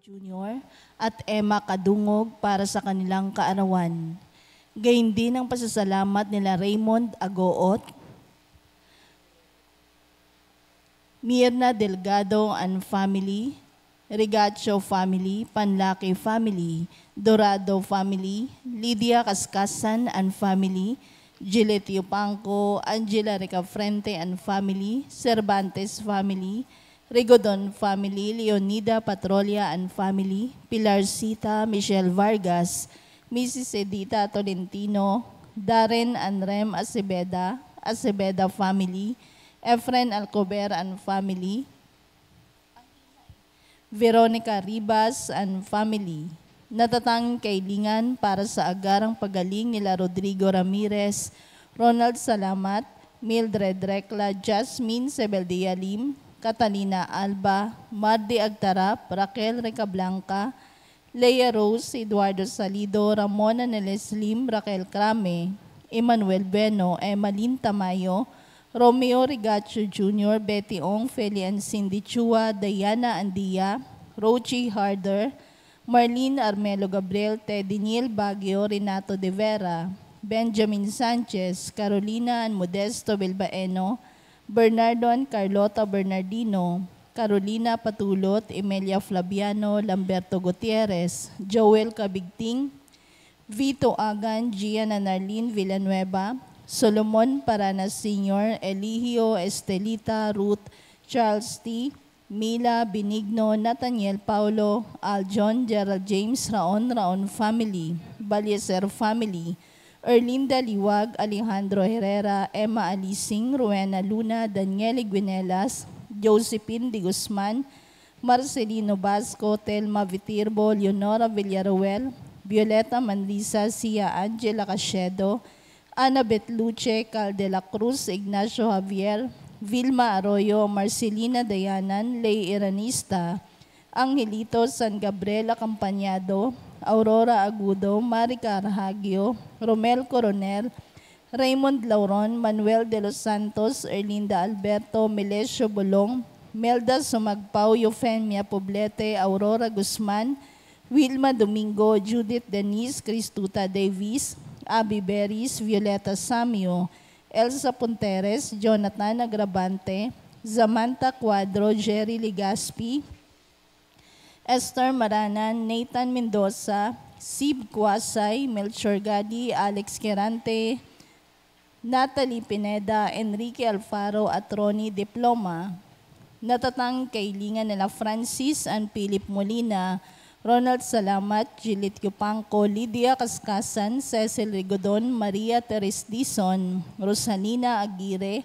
Jr. at Emma Kadungog para sa kanilang kaarawan. Gayun din ang pasasalamat nila Raymond Agoot, Mirna Delgado and family, Rigacho family, Panlaki family, Dorado family, Lydia Kaskasan and family, Gillette Yupanco, Angela Recafrente and family, Cervantes family, Rigodon family, Leonida Patrolia and family, Pilar Sita, Michelle Vargas, Mrs. Edita Tolentino, Darren and Rem Acebeda, Acebeda family, Efren Alcober and family, Veronica Ribas and family. Natatanging kailingan para sa agarang pagaling nila Rodrigo Ramirez, Ronald Salamat, Mildred Recla, Jasmine Sebeldia Lim, Catalina Alba, Mardi Agtarap, Raquel Recablanca, Leia Rose, Eduardo Salido, Ramona Neles Lim, Raquel Crame, Emmanuel Beno, Emmalyn Tamayo, Romeo Rigacho Jr., Betty Ong, Felian Cindy Chua, Diana Andia, Rochi Harder, Marlene Armelo Gabriel, Teddy Neil Baguio, Renato De Vera, Benjamin Sanchez, Carolina and Modesto Bilbaeno, Bernardo and Carlota Bernardino, Carolina Patulot, Emilia Flaviano, Lamberto Gutierrez, Joel Cabigting, Vito Agan, Gian and Arlene Villanueva, Solomon Paranas Sr., Eligio Estelita, Ruth, Charles T., Mila Benigno, Nathaniel Paulo, Aljon, Gerald James, Raon family, Balyeser family, Erlinda Liwag, Alejandro Herrera, Emma Alising, Rowena Luna, Danielle Guinelas, Josephine Di Guzman, Marcelino Basco, Telma Vitirbo, Leonora Villaruel, Violeta Manrisa, Sia Angela Cachedo, Annabeth Luce, Cal de la Cruz, Ignacio Javier, Vilma Arroyo, Marcelina Dayanan, Lay Iranista, Angelito San Gabriel Acampañado, Aurora Agudo, Marica Arhagio, Romel Coronel, Raymond Lauron, Manuel de los Santos, Erlinda Alberto, Melesio Bolong, Melda Sumagpao, Eufemia Poblete, Aurora Guzman, Wilma Domingo, Judith Denise, Cristuta Davis, Abby Beris, Violeta Samio, Elsa Punteres, Jonathan Agrabante, Samantha Cuadro, Jerry Ligaspi, Esther Maranan, Nathan Mendoza, Sib Kuasay, Melchor Gadi, Alex Quirante, Natalie Pineda, Enrique Alfaro at Ronnie Diploma. Natatang kailingan nila Francis and Philip Molina, Ronald Salamat, Gillette Yupanco, Lydia Kaskasan, Cecil Rigodon, Maria Teres Dizon, Rosalina Aguirre,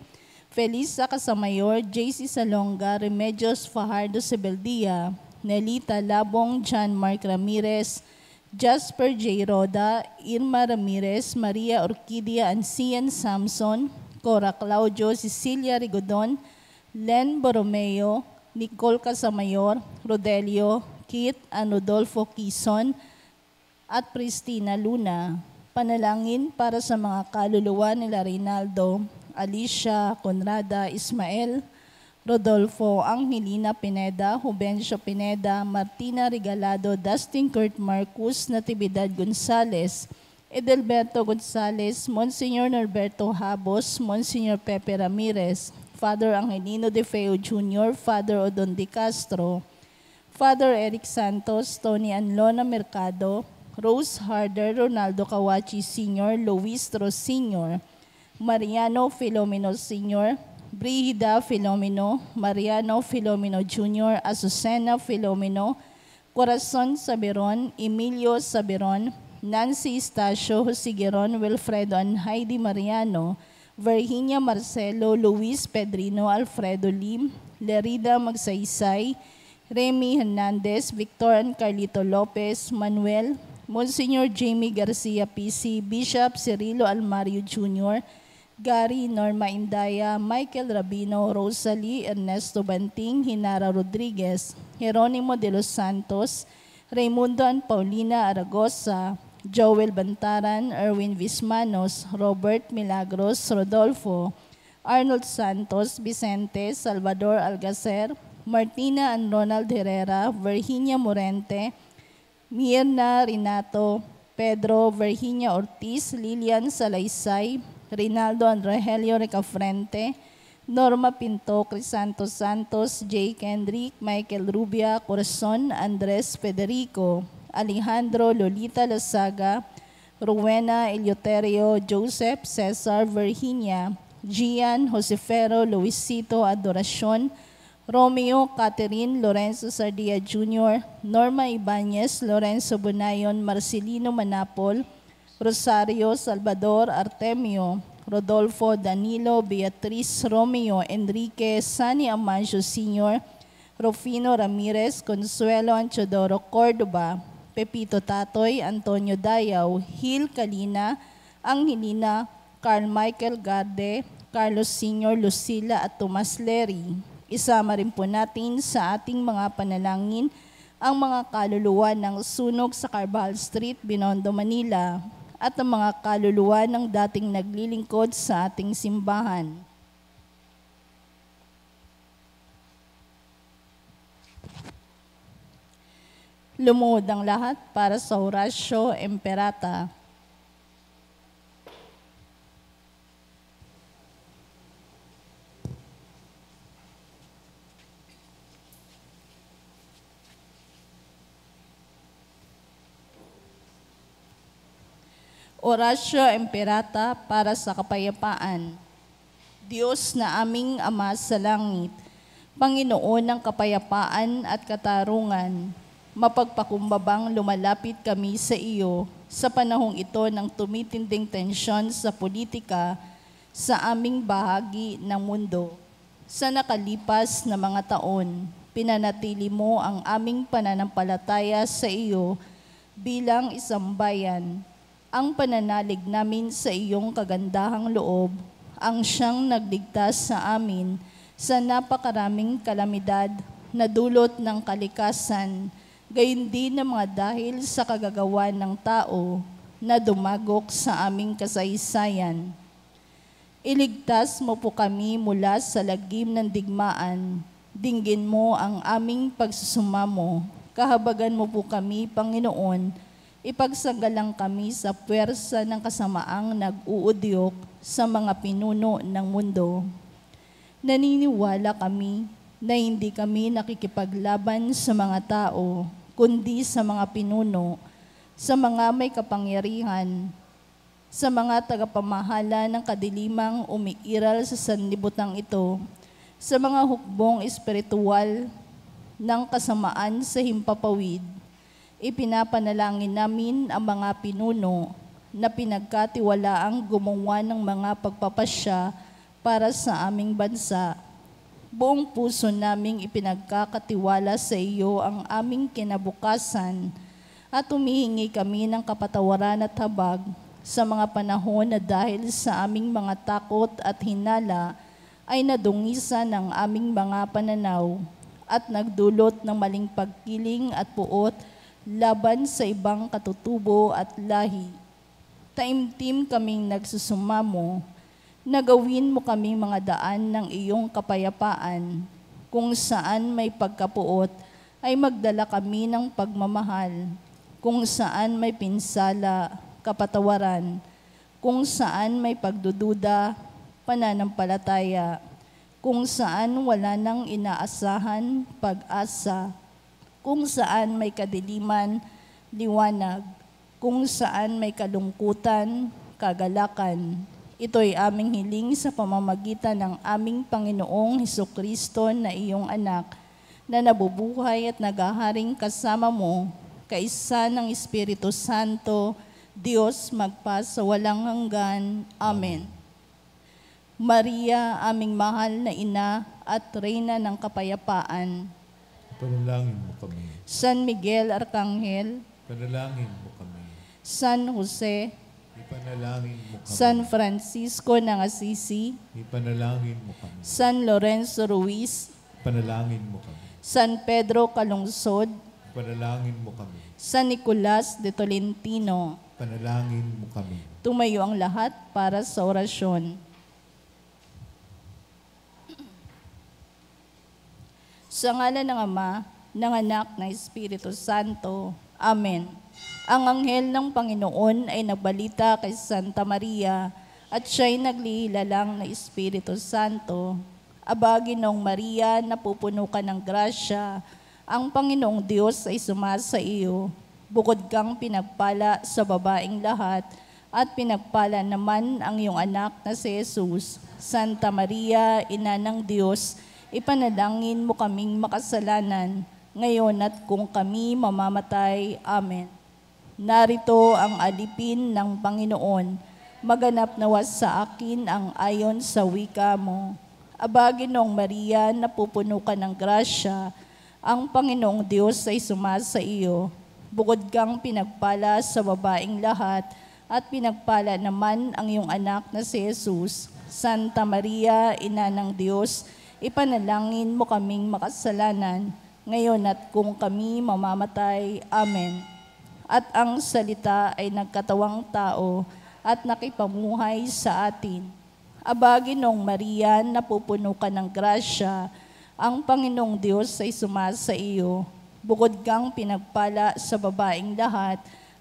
Felisa Casamayor, JC Salonga, Remedios Fajardo Sebeldia, Nelita Labong, John Mark Ramirez, Jasper J. Roda, Irma Ramirez, Maria Orquídea Ancian Samson, Cora Claudio, Cecilia Rigodon, Len Borromeo, Nicole Casamayor, Rodelio, Kit and Rodolfo Quizon, at Pristina Luna. Panalangin para sa mga kaluluwa nila Reynaldo, Alicia, Conrada, Ismael, Rodolfo, Angelina Pineda, Jubencio Pineda, Martina Regalado, Dustin Kurt Marcus, Natividad Gonzales, Edelberto Gonzales, Monsignor Norberto Habos, Monsignor Pepe Ramirez, Father Angelino De Feo Jr., Father Odon De Castro, Father Eric Santos, Tony Anlona Mercado, Rose Harder, Ronaldo Kawachi Sr., Luis Ros Sr., Mariano Filomeno Sr., Brigida Filomeno, Mariano Filomeno Jr., Azucena Filomeno, Corazon Saberon, Emilio Saberon, Nancy Estacio, Sigueron, Wilfredo and Heidi Mariano, Virginia Marcelo, Luis Pedrino, Alfredo Lim, Lerida Magsaysay, Remy Hernandez, Victor and Carlito Lopez, Manuel, Monsignor Jamie Garcia PC, Bishop Cirilo Almario Jr., Gary Norma Indaya, Michael Rabino, Rosalie Ernesto Banting, Hinara Rodriguez, Jeronimo de los Santos, Raimundo and Paulina Aragosa, Joel Bantaran, Erwin Vismanos, Robert Milagros, Rodolfo, Arnold Santos, Vicente, Salvador Algacer, Martina and Ronald Herrera, Virginia Morente, Mirna Renato, Pedro Virginia Ortiz, Lilian Salaysay, Rinaldo and Rogelio Recafrente, Norma Pinto, Crisanto Santos, J. Kendrick, Michael Rubia, Corazon, Andres Federico, Alejandro Lolita Lasaga, Rowena Eleuterio, Joseph Cesar Virginia, Gian Josefero Luisito Adoracion, Romeo Catherine Lorenzo Sardia Jr., Norma Ibanez, Lorenzo Bunayon, Marcelino Manapol, Rosario Salvador Artemio, Rodolfo Danilo, Beatriz Romeo Enrique, Sani Amancio Sr., Rufino Ramirez, Consuelo Anchodoro Cordoba, Pepito Tatoy, Antonio Dayaw, Hil Kalina, Angelina, Carl Michael Garde, Carlos Sr., Lucila at Tomas Leri. Isama rin po natin sa ating mga panalangin ang mga kaluluwa ng sunog sa Carvajal Street, Binondo, Manila, at ang mga kaluluwa ng dating naglilingkod sa ating simbahan. Lumuhod ang lahat para sa Horacio Emperata. Horacio Emperata para sa kapayapaan. Diyos na aming Ama sa langit, Panginoon ng kapayapaan at katarungan, mapagpakumbabang lumalapit kami sa iyo sa panahong ito ng tumitinding tensyon sa politika sa aming bahagi ng mundo. Sa nakalipas na mga taon, pinanatili mo ang aming pananampalataya sa iyo bilang isang bayan. Ang pananalig namin sa iyong kagandahang loob ang siyang nagligtas sa amin sa napakaraming kalamidad na dulot ng kalikasan, gayon din na mga dahil sa kagagawa ng tao na dumagok sa aming kasaysayan. Iligtas mo po kami mula sa lagim ng digmaan. Dinggin mo ang aming pagsusumamo. Kahabagan mo po kami, Panginoon. Ipagsagalang kami sa puwersa ng kasamaang nag-uudyok sa mga pinuno ng mundo. Naniniwala kami na hindi kami nakikipaglaban sa mga tao, kundi sa mga pinuno, sa mga may kapangyarihan, sa mga tagapamahala ng kadilimang umiiral sa sanlibutan ito, sa mga hukbong espiritual ng kasamaan sa himpapawid. Ipinapanalangin namin ang mga pinuno na pinagkatiwalaang gumawa ng mga pagpapasya para sa aming bansa. Buong puso naming ipinagkakatiwala sa iyo ang aming kinabukasan at humihingi kami ng kapatawaran at habag sa mga panahon na dahil sa aming mga takot at hinala ay nadungisan ng aming mga pananaw at nagdulot ng maling pagkiling at puot laban sa ibang katutubo at lahi. Taimtim kaming nagsusumamo, na gawin mo kaming mga daan ng iyong kapayapaan, kung saan may pagkapuot ay magdala kami ng pagmamahal, kung saan may pinsala, kapatawaran, kung saan may pagdududa, pananampalataya, kung saan wala nang inaasahan, pag-asa, kung saan may kadiliman, liwanag, kung saan may kalungkutan, kagalakan. Ito'y aming hiling sa pamamagitan ng aming Panginoong Hesukristo na iyong anak, na nabubuhay at naghaharing kasama mo, kaisa ng Espiritu Santo, Diyos magpa sa walang hanggan. Amen. Maria, aming mahal na ina at Reyna ng kapayapaan, panalangin mo kami. San Miguel Arcangel, Panalangin mo kami. San Jose, Ipanalangin mo kami. San Francisco ng Assisi, Ipanalangin mo kami. San Lorenzo Ruiz, Panalangin mo kami. San Pedro Calungsod, Panalangin mo kami. San Nicolas de Tolentino. Panalangin mo kami. Tumayo ang lahat para sa orasyon. Sa ngalan ng Ama, ng Anak, ng Espiritu Santo. Amen. Ang anghel ng Panginoon ay nagbalita kay Santa Maria at siya'y naglihilalang na Espiritu Santo. Aba, Ginoong Maria, napupuno ka ng grasya, ang Panginoong Diyos ay sumasa iyo. Bukod kang pinagpala sa babaeng lahat, at pinagpala naman ang iyong anak na si Jesus. Santa Maria, Ina ng Diyos, ipanalangin mo kaming makasalanan, ngayon at kung kami mamamatay. Amen. Narito ang alipin ng Panginoon, maganap nawa sa akin ang ayon sa wika mo. Aba, Ginoong Maria, napupuno ka ng grasya, ang Panginoong Diyos ay sumasa iyo. Bukod kang pinagpala sa babaeng lahat, at pinagpala naman ang iyong anak na si Jesus. Santa Maria, Ina ng Diyos, ipanalangin mo kaming makasalanan, ngayon at kung kami mamamatay. Amen. At ang salita ay nagkatawang tao at nakipamuhay sa atin. Aba, Ginoong Maria, napupuno ka ng grasya, ang Panginoong Diyos ay sumasa iyo. Bukod kang pinagpala sa babaeng lahat,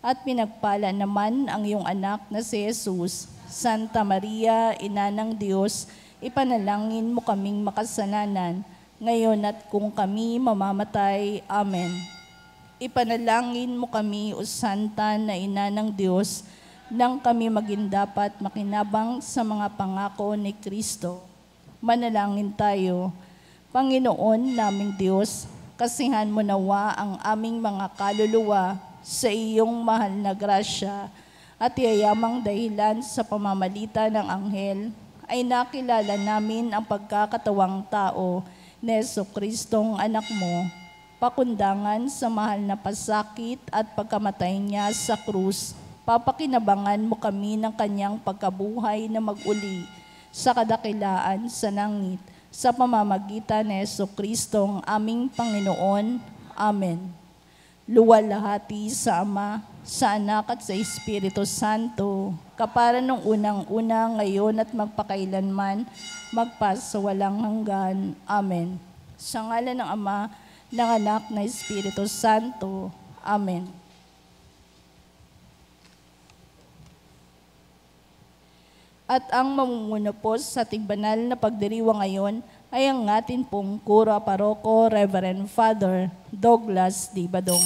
at pinagpala naman ang iyong anak na si Jesus. Santa Maria, Ina ng Diyos, ipanalangin mo kaming makasalanan, ngayon at kung kami mamamatay. Amen. Ipanalangin mo kami, O Santa na Ina ng Diyos, nang kami maging dapat makinabang sa mga pangako ni Kristo. Manalangin tayo. Panginoon naming Diyos, kasihan mo nawa ang aming mga kaluluwa sa iyong mahal na grasya at yayamang dahilan sa pamamagitan ng anghel ay nakilala namin ang pagkakatawang tao ni Jesucristong anak mo, pakundangan sa mahal na pasakit at pagkamatay niya sa krus. Papakinabangan mo kami ng kanyang pagkabuhay na mag-uli sa kadakilaan sa langit, sa pamamagitan ni Jesucristong aming Panginoon. Amen. Luwalhati sa Ama, sa Anak at sa Espiritu Santo, kapara nung unang-una, ngayon at magpakailanman, magpasawalang hanggan. Amen. Sa ngalan ng Ama, ng Anak, ng Espiritu Santo. Amen. At ang mamumuno po sa ating banal na pagdiriwang ngayon ay ang atin pong Kura Paroko, Reverend Father Douglas D. Badong.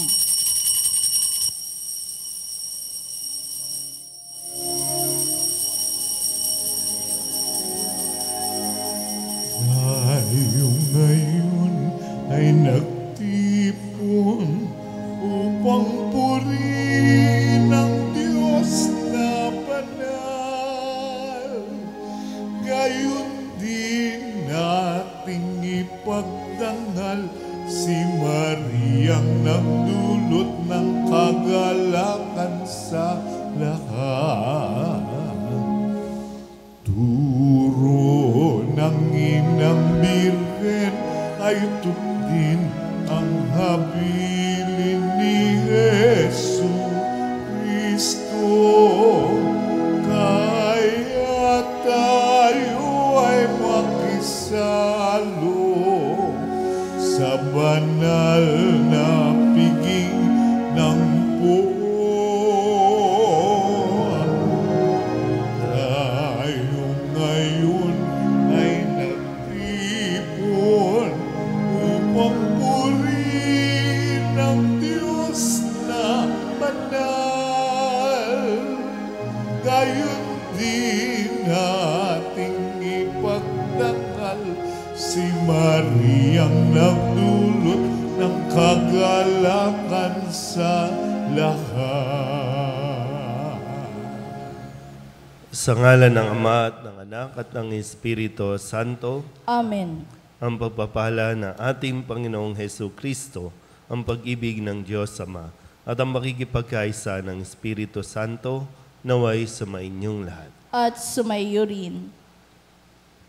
Tayo ngayon ay nagtipon upang purihin ang Diyos na banal. Gayon din nating ipagdangal si Mariang nagdulot ng kagalakan sa lahat. Turo ng Inang Birhen ay tupdin ang habilin ni Jesu Cristo. Kaya tayo ay makisalo sa banal na piging ng puwan. Tayo ngayon ay nagtipon upang purihin ang Diyos na banal. Gayon din nating ipagdangal si Mariang nagdulot ng kagalakan sa lahat. Sa ngalan ng Ama at ng Anak at ng Espiritu Santo, Amen. ang pagpapala ng ating Panginoong Hesu Kristo, ang pag-ibig ng Diyos Ama, at ang makikipagkaisa ng Espiritu Santo, naway sumainyong lahat. At sumayo rin.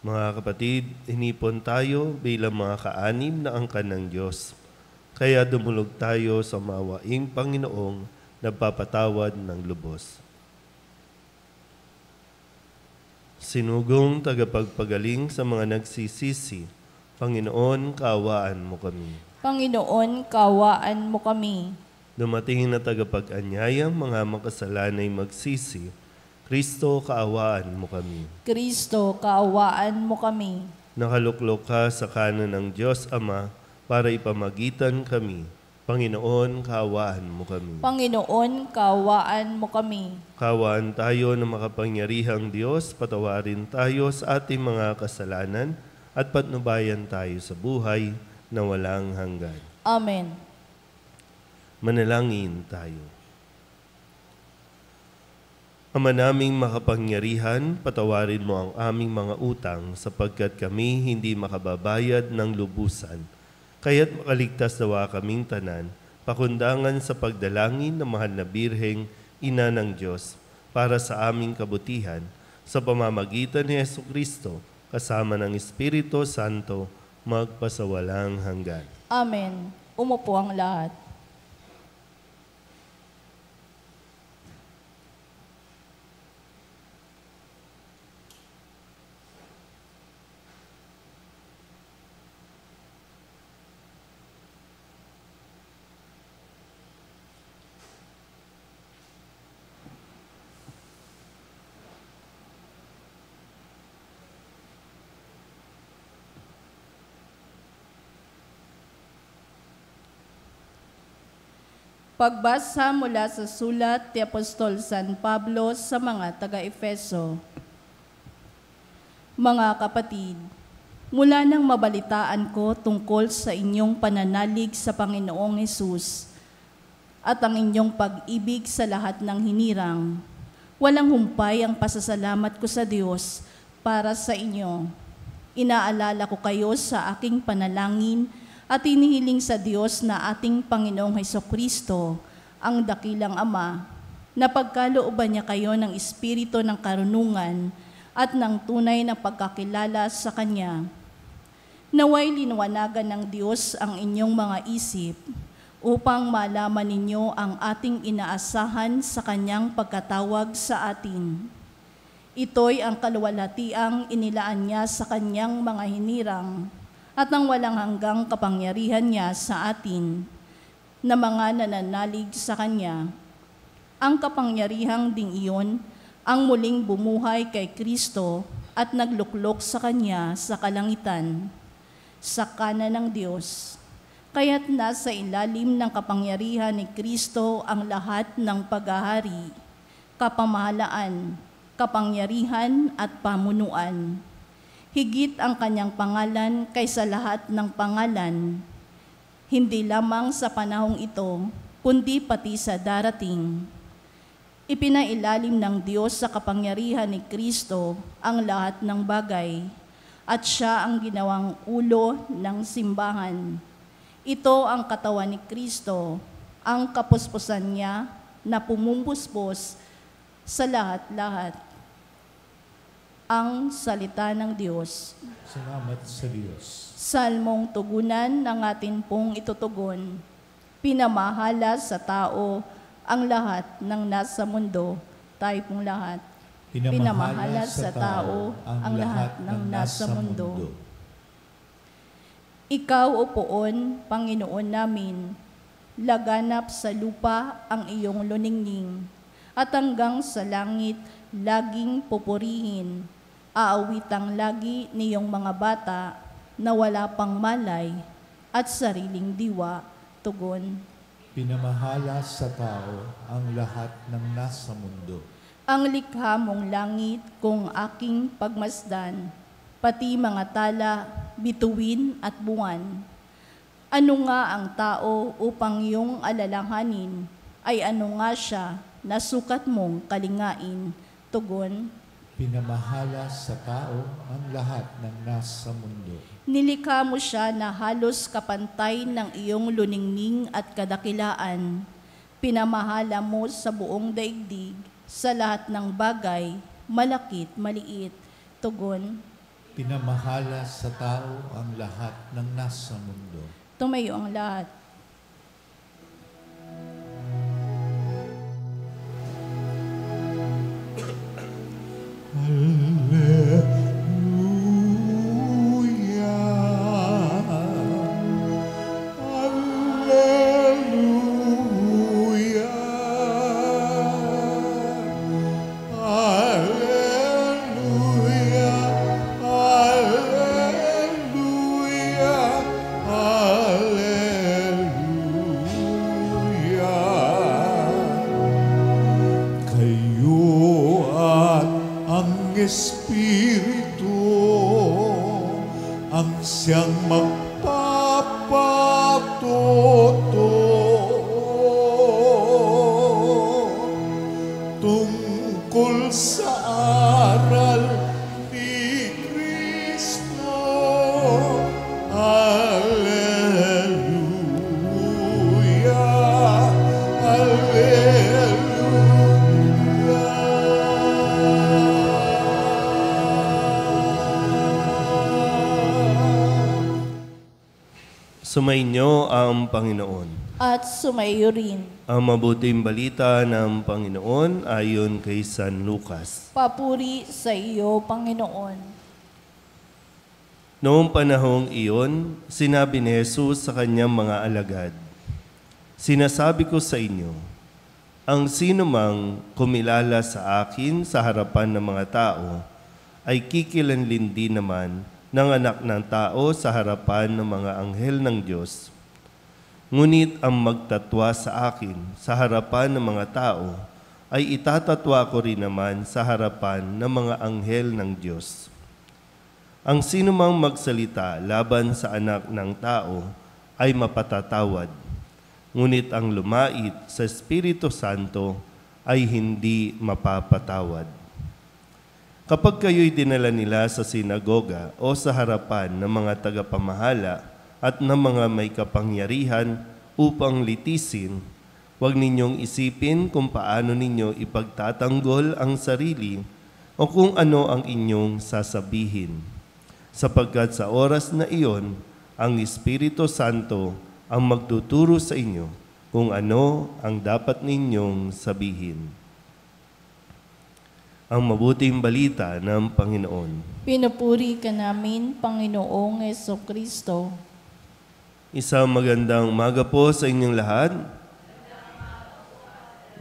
Mga kapatid, hinipon tayo bilang mga kaanim na angkan ng Diyos. Kaya dumulog tayo sa maawaing Panginoong nagpapatawad ng lubos. Sinugong tagapagpagaling sa mga nagsisisi, Panginoon, kaawaan mo kami. Panginoon, kaawaan mo kami. Dumating na tagapag-anyayang mga makasalanay magsisi. Kristo, kaawaan mo kami. Kristo, kaawaan mo kami. Nakaluklok ka sa kanan ng Diyos Ama para ipamagitan kami. Panginoon, kaawaan mo kami. Panginoon, kaawaan mo kami. Kaawaan tayo ng makapangyarihang Diyos, patawarin tayo sa ating mga kasalanan at patnubayan tayo sa buhay na walang hanggan. Amen. Manalangin tayo. Ama naming makapangyarihan, patawarin mo ang aming mga utang sapagkat kami hindi makababayad ng lubusan. Kaya't makaligtas dawa kaming tanan, pakundangan sa pagdalangin ng mahal na Birheng, Ina ng Diyos, para sa aming kabutihan, sa pamamagitan ni Jesucristo, kasama ng Espiritu Santo, magpasawalang hanggan. Amen. Umupo ang lahat. Pagbasa mula sa sulat ni Apostol San Pablo sa mga taga-Efeso. Mga kapatid, mula nang mabalitaan ko tungkol sa inyong pananalig sa Panginoong Hesus at ang inyong pag-ibig sa lahat ng hinirang, walang humpay ang pasasalamat ko sa Diyos para sa inyo. Inaalala ko kayo sa aking panalangin at inihiling sa Diyos na ating Panginoong Hesukristo, ang dakilang Ama, na pagkalooban niya kayo ng espiritu ng karunungan at ng tunay na pagkakilala sa Kanya. Naway liwanagan ng Diyos ang inyong mga isip upang malaman ninyo ang ating inaasahan sa Kanyang pagkatawag sa atin. Ito'y ang kaluwalhatiang inilaan niya sa Kanyang mga hinirang at ang walang hanggang kapangyarihan niya sa atin na mga nananalig sa Kanya. Ang kapangyarihang ding iyon ang muling bumuhay kay Kristo at nagluklok sa Kanya sa kalangitan, sa kanan ng Diyos. Kaya't nasa ilalim ng kapangyarihan ni Kristo ang lahat ng paghahari, kapamahalaan, kapangyarihan at pamunuan. Higit ang Kanyang pangalan kaysa lahat ng pangalan, hindi lamang sa panahong ito, kundi pati sa darating. Ipinailalim ng Diyos sa kapangyarihan ni Kristo ang lahat ng bagay, at Siya ang ginawang ulo ng simbahan. Ito ang katawan ni Kristo, ang kapuspusan niya na pumupuspos sa lahat-lahat. Ang salita ng Diyos. Salamat sa Diyos. Salmong tugunan ng atin pong itutugon. Pinamahala sa tao ang lahat ng nasa mundo. Tayo pong lahat. Pinamahala sa tao ang lahat ng nasa mundo. Ikaw, O Poon, Panginoon namin, laganap sa lupa ang iyong luningning, at hanggang sa langit laging pupurihin. Aawitang lagi niyong mga bata na wala pang malay at sariling diwa, tugon. Pinamahala sa tao ang lahat ng nasa mundo. Ang likha mong langit kung aking pagmasdan, pati mga tala, bituin at buwan. Ano nga ang tao upang iyong alalahanin, ay ano nga siya na sukat mong kalingain, tugon. Pinamahala sa tao ang lahat ng nasa mundo. Nilikha mo siya na halos kapantay ng iyong luningning at kadakilaan. Pinamahala mo sa buong daigdig, sa lahat ng bagay, malakit, maliit, tugon. Pinamahala sa tao ang lahat ng nasa mundo. Tumayo ang lahat. Hallelujah. ang siyang magpapatuto tungkol sa aral ni Kristo. Alleluia, alleluia. Sumainyo ang Panginoon. At sumaiyo rin. Ang mabuting balita ng Panginoon ayon kay San Lucas. Papuri sa iyo, Panginoon. Noong panahong iyon, sinabi ni Jesus sa kanyang mga alagad, "Sinasabi ko sa inyo, ang sinumang kumilala sa akin sa harapan ng mga tao, ay kikilanlin din naman ng anak ng tao sa harapan ng mga anghel ng Diyos. Ngunit ang magtatwa sa akin sa harapan ng mga tao, ay itatatwa ko rin naman sa harapan ng mga anghel ng Diyos. Ang sinumang magsalita laban sa anak ng tao ay mapatatawad, ngunit ang lumait sa Espiritu Santo ay hindi mapapatawad. Kapag kayo'y dinala nila sa sinagoga o sa harapan ng mga tagapamahala at ng mga may kapangyarihan upang litisin, huwag ninyong isipin kung paano ninyo ipagtatanggol ang sarili o kung ano ang inyong sasabihin. Sapagkat sa oras na iyon, ang Espiritu Santo ang magtuturo sa inyo kung ano ang dapat ninyong sabihin." Ang mabuting balita ng Panginoon. Pinupuri ka namin, Panginoong Jesucristo. Isang magandang umaga po sa inyong lahat.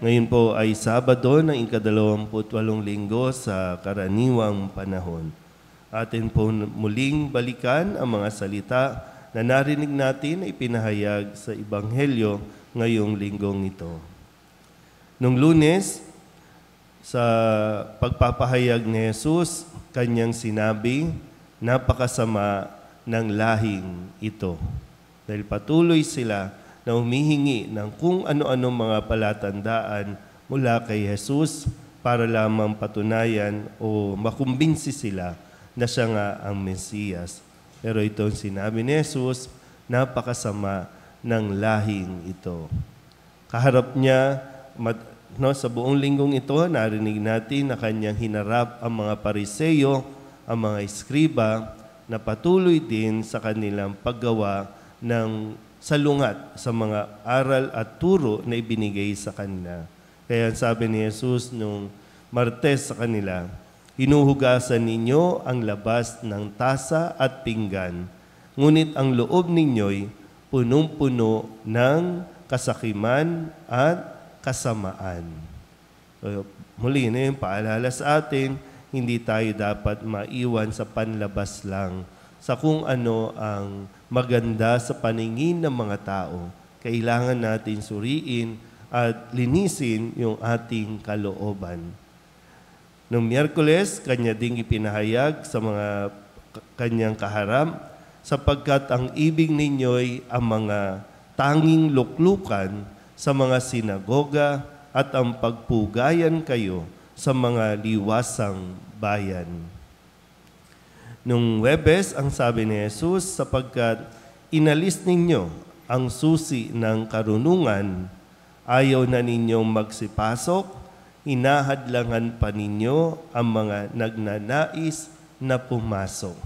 Ngayon po ay Sabado ng ika-28 linggo sa karaniwang panahon. Atin po muling balikan ang mga salita na narinig natin ay ipinahayag sa Ebanghelyo ngayong linggong ito. Nung Lunes, sa pagpapahayag ni Jesus, kanyang sinabi, napakasama ng lahing ito. Dahil patuloy sila na humihingi ng kung ano-ano mga palatandaan mula kay Jesus para lamang patunayan o makumbinsi sila na siya nga ang Mesiyas. Pero ito ang sinabi ni Jesus, napakasama ng lahing ito. Kaharap niya, sa buong linggong ito, narinig natin na kanyang hinarap ang mga Pariseyo, ang mga Eskriba, na patuloy din sa kanilang paggawa ng salungat sa mga aral at turo na ibinigay sa kanila. Kaya sabi ni Jesus nung Martes sa kanila, hinuhugasan ninyo ang labas ng tasa at pinggan, ngunit ang loob ninyo'y punong-puno ng kasakiman at kasamaan. So, muli na yung paalala sa atin, hindi tayo dapat maiwan sa panlabas lang sa kung ano ang maganda sa paningin ng mga tao. Kailangan natin suriin at linisin yung ating kalooban. Noong Miyerkules, kanya ding ipinahayag sa mga kanyang kaharap, sapagkat ang ibig ninyo'y ang mga tanging luklukan sa mga sinagoga at ang pagpugayan kayo sa mga liwasang bayan. Nung Huwebes, ang sabi ni Jesus, sapagkat inalis ninyo ang susi ng karunungan, ayaw na ninyong magsipasok, hinahadlangan pa ninyo ang mga nagnanais na pumasok.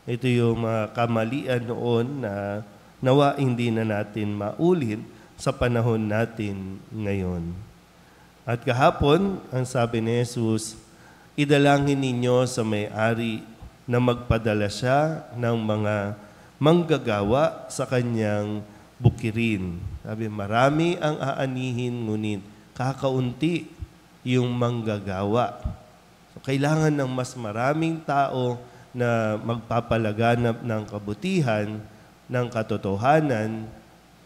Ito yung mga kamalian noon na nawa hindi na natin maulit sa panahon natin ngayon. At kahapon, ang sabi ni Jesus, idalangin ninyo sa may-ari na magpadala siya ng mga manggagawa sa kanyang bukirin. Sabi, marami ang aanihin, ngunit kakaunti yung manggagawa. So, kailangan ng mas maraming tao na magpapalaganap ng kabutihan, ng katotohanan,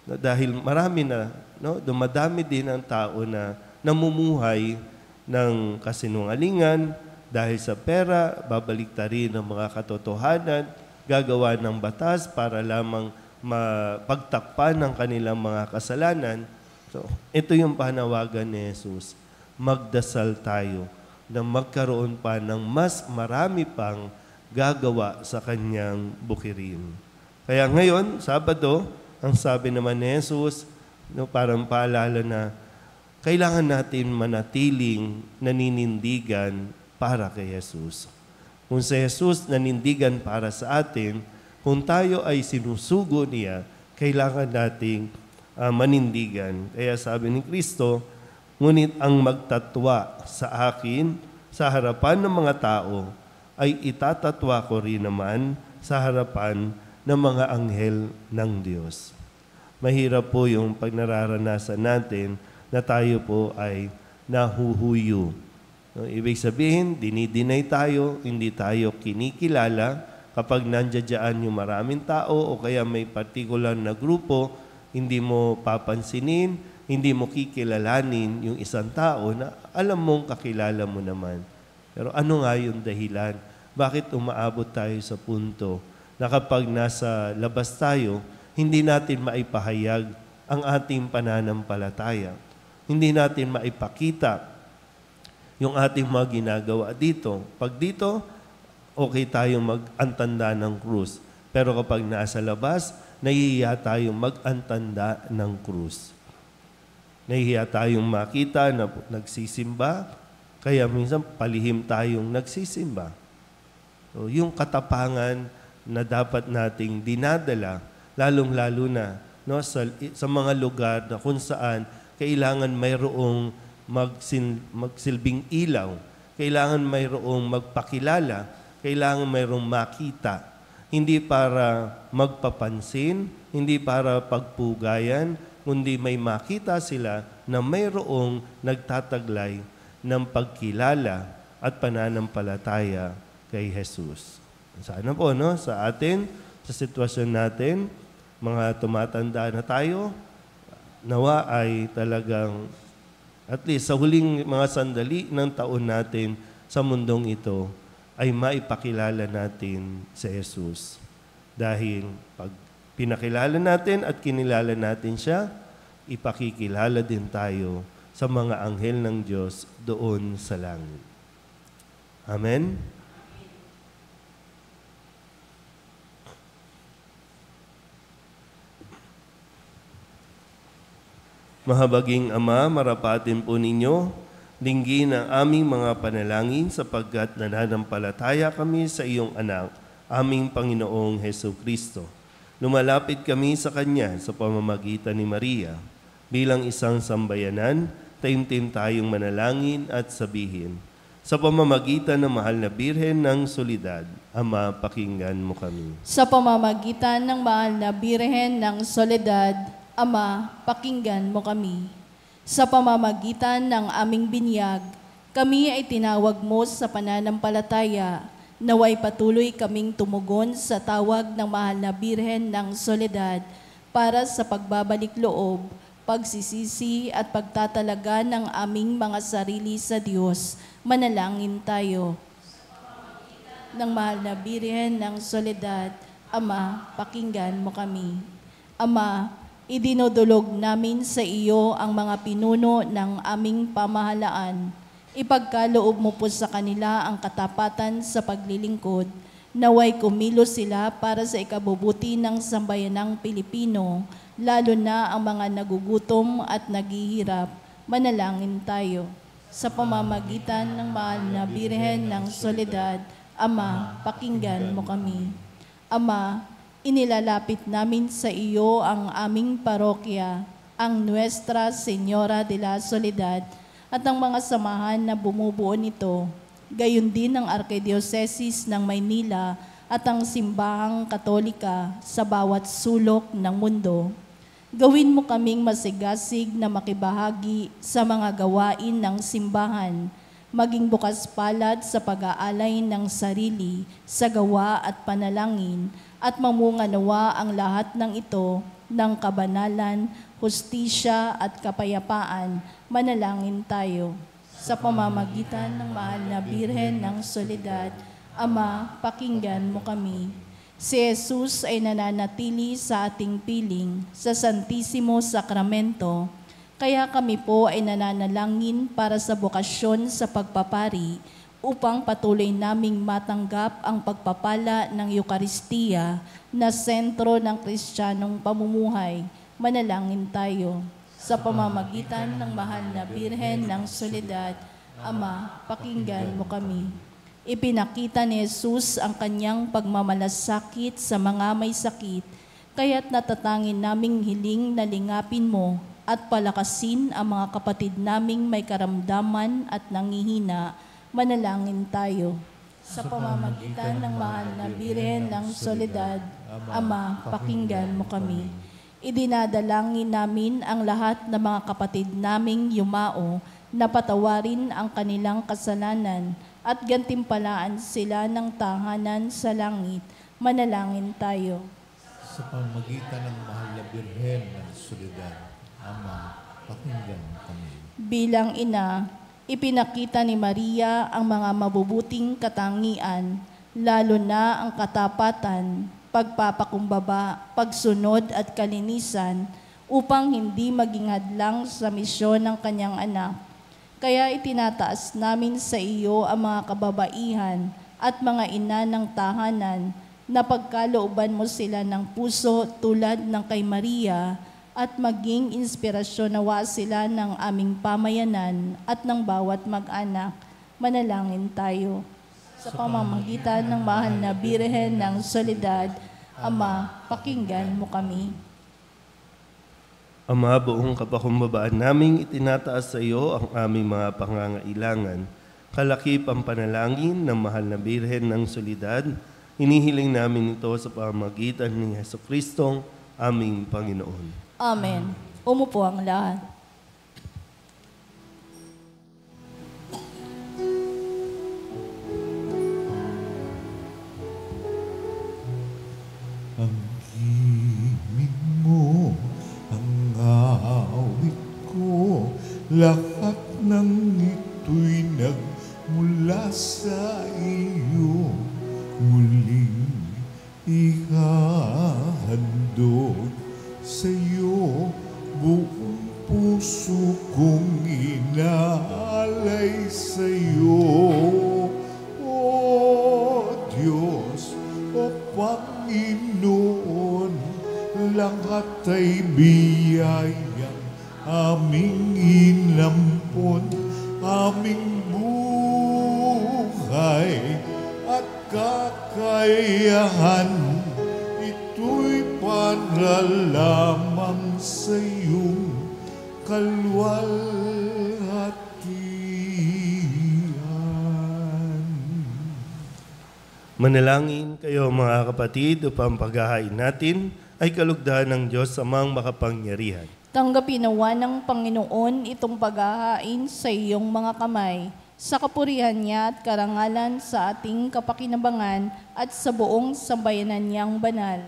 dahil marami na, dumadami din ang tao na namumuhay ng kasinungalingan, dahil sa pera, babaliktarin ang mga katotohanan, gagawa ng batas para lamang mapagtakpan ng kanilang mga kasalanan. So, ito yung panawagan ni Jesus. Magdasal tayo na magkaroon pa ng mas marami pang gagawa sa kanyang bukirin. Kaya ngayon, Sabado, ang sabi naman ni Jesus, parang paalala na kailangan natin manatiling naninindigan para kay Jesus. Kung si Jesus nanindigan para sa atin, kung tayo ay sinusugo niya, kailangan nating manindigan. Kaya sabi ni Kristo, ngunit ang magtatwa sa akin sa harapan ng mga tao ay itatatwa ko rin naman sa harapan ng mga anghel ng Diyos. Mahirap po yung pag nararanasan natin na tayo po ay nahuhuyo. Ibig sabihin, dinidinay tayo, hindi tayo kinikilala kapag nandiyan yung maraming tao o kaya may particular na grupo, hindi mo papansinin, hindi mo kikilalanin yung isang tao na alam mong kakilala mo naman. Pero ano nga yung dahilan? Bakit umaabot tayo sa punto na kapag nasa labas tayo, hindi natin maipahayag ang ating pananampalataya. Hindi natin maipakita yung ating mga ginagawa dito. Pag dito, okay tayong mag-antanda ng krus. Pero kapag nasa labas, nahihiya tayong mag-antanda ng krus. Nahihiya tayong makita na nagsisimba, kaya minsan palihim tayong nagsisimba. So, yung katapangan na dapat nating dinadala, lalong-lalo na sa mga lugar na kung saan kailangan mayroong magsilbing ilaw, kailangan mayroong magpakilala, kailangan mayroong makita. Hindi para magpapansin, hindi para pagpugayan, kundi may makita sila na mayroong nagtataglay ng pagkilala at pananampalataya kay Jesus. Sana po, sa atin, sa sitwasyon natin, mga tumatanda na tayo, nawa ay talagang, at least sa huling mga sandali ng taon natin sa mundong ito, ay maipakilala natin si Jesus. Dahil pag pinakilala natin at kinilala natin siya, ipakikilala din tayo sa mga anghel ng Diyos doon sa langit. Amen? Mahabaging Ama, marapatin po ninyo, dinggin ang aming mga panalangin sapagkat nananampalataya kami sa iyong anak, aming Panginoong Hesus Kristo. Lumalapit kami sa Kanya sa pamamagitan ni Maria. Bilang isang sambayanan, taimtim tayong manalangin at sabihin, sa pamamagitan ng mahal na Birhen ng Soledad, Ama, pakinggan mo kami. Sa pamamagitan ng mahal na Birhen ng Soledad, Ama, pakinggan mo kami. Sa pamamagitan ng aming binyag, kami ay tinawag mo sa pananampalataya, naway patuloy kaming tumugon sa tawag ng mahal na Birhen ng Soledad para sa pagbabalik loob, pagsisisi at pagtatalaga ng aming mga sarili sa Diyos. Manalangin tayo. Ng mahal na Birhen ng Soledad, Ama, pakinggan mo kami. Ama, idinudulog namin sa iyo ang mga pinuno ng aming pamahalaan. Ipagkaloob mo po sa kanila ang katapatan sa paglilingkod. Naway kumilos sila para sa ikabubuti ng sambayanang Pilipino, lalo na ang mga nagugutom at naghihirap. Manalangin tayo. Sa pamamagitan ng mahal na Birhen ng Soledad, Ama, pakinggan mo kami. Ama, inilalapit namin sa iyo ang aming parokya, ang Nuestra Señora de la Soledad at ang mga samahan na bumubuo nito, gayon din ang Arkidiocese ng Maynila at ang Simbahang Katolika sa bawat sulok ng mundo. Gawin mo kaming masigasig na makibahagi sa mga gawain ng simbahan, maging bukas palad sa pag-aalay ng sarili sa gawa at panalangin, at mamunga nawa ang lahat ng ito ng kabanalan, hustisya at kapayapaan. Manalangin tayo. Sa pamamagitan ng mahal na Birhen ng Soledad, Ama, pakinggan mo kami. Si Jesus ay nananatili sa ating piling sa Santisimo Sakramento, kaya kami po ay nananalangin para sa bokasyon sa pagpapari upang patuloy naming matanggap ang pagpapala ng Eukaristiya na sentro ng Kristiyanong pamumuhay. Manalangin tayo. Sa pamamagitan ng mahal na Birhen ng Soledad, Ama, pakinggan mo kami. Ipinakita ni Jesus ang kanyang pagmamalasakit sa mga may sakit, kaya't natatangin naming hiling na lingapin mo at palakasin ang mga kapatid naming may karamdaman at nangihina. Manalangin tayo. Sa pamamagitan ng mahal na Birhen ng Soledad, Ama, pakinggan mo kami. Idinadalangin namin ang lahat ng mga kapatid naming yumao na patawarin ang kanilang kasalanan at gantimpalaan sila ng tahanan sa langit. Manalangin tayo. Sa pamamagitan ng mahal na Birhen ng Soledad, Ama, pakinggan mo kami. Bilang ina, ipinakita ni Maria ang mga mabubuting katangian, lalo na ang katapatan, pagpapakumbaba, pagsunod at kalinisan, upang hindi maging hadlang sa misyon ng kanyang anak. Kaya itinataas namin sa iyo ang mga kababaihan at mga ina ng tahanan na pagkalooban mo sila ng puso tulad ng kay Maria at maging inspirasyon nawa sila ng aming pamayanan at ng bawat mag-anak. Manalangin tayo. Sa pamamagitan ng mahal na Birhen ng Soledad, Ama, pakinggan mo kami. Ama, buong kapakumbabaan naming itinataas sa iyo ang aming mga pangangailangan. Kalakip ang panalangin ng mahal na Birhen ng Soledad. Hinihiling namin ito sa pamamagitan ni Jesucristo, aming Panginoon. Amen. Umupo ang lahat. Ang himig mo, ang awit ko, lahat ng ito'y nagmula sa iyo. Muling ihahandog sa iyo, buong puso kong inaalay sa iyo. O Diyos, o Panginoon, lahat ay biyayang aming inampon, aming buhay at kakayahan. Ito'y para lamang sa iyong kalwalhatian. Manalangin kayo mga kapatid upang paghahain natin ay kalugdan ng Diyos amang makapangyarihan. Tanggapin nawa ng Panginoon itong paghahain sa iyong mga kamay, sa kapurihan niya at karangalan sa ating kapakinabangan at sa buong sambayanan niyang banal.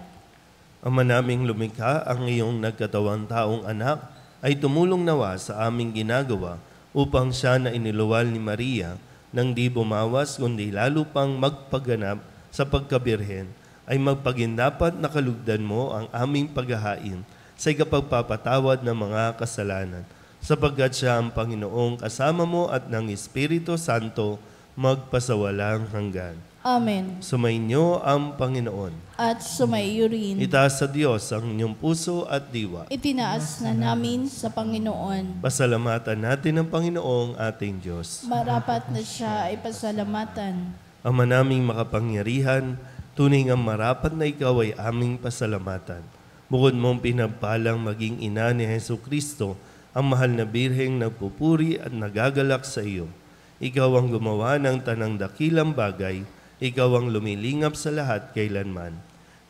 Ama naming lumikha, ang iyong nagkatawang taong anak ay tumulong nawa sa aming ginagawa upang siya na iniluwal ni Maria nang di bumawas kundi lalo pang magpaganap sa pagkabirhen ay magpagindapat na kalugdan mo ang aming paghahain sa ikapagpapatawad ng mga kasalanan, sapagkat siya ang Panginoong kasama mo at ng Espiritu Santo magpasawalang hanggan. Amen. Sumainyo ang Panginoon. At sumaiyo rin. Itaas sa Diyos ang inyong puso at diwa. Itinaas na namin sa Panginoon. Pasalamatan natin ang Panginoong ating Diyos. Marapat na siya ay pasalamatan. Ama naming makapangyarihan, tunay nga marapat na ikaw ay aming pasalamatan. Bukod mong pinagpalang maging ina ni Jesucristo, ang mahal na Birheng nagpupuri at nagagalak sa iyo. Ikaw ang gumawa ng tanang dakilang bagay, ikaw ang lumilingap sa lahat kailanman.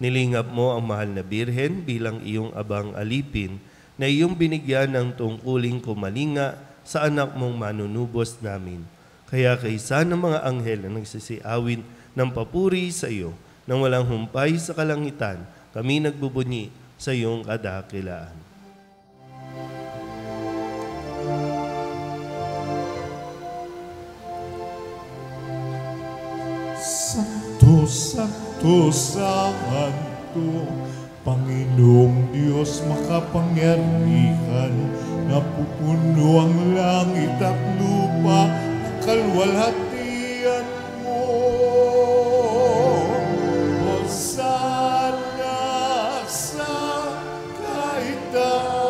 Nilingap mo ang mahal na Birhen bilang iyong abang alipin na iyong binigyan ng tungkuling kumalinga sa anak mong manunubos namin. Kaya kaysa ng mga anghel na nagsisiawin ng papuri sa iyo, nang walang humpay sa kalangitan, kami nagbubunyi sa iyong kadakilaan. Santo, Santo, Santo, Santo, Panginoong Diyos makapangyarihan, napupuno ang langit at lupa ng kalwalhatian mo. Hosana sa kaitaasan,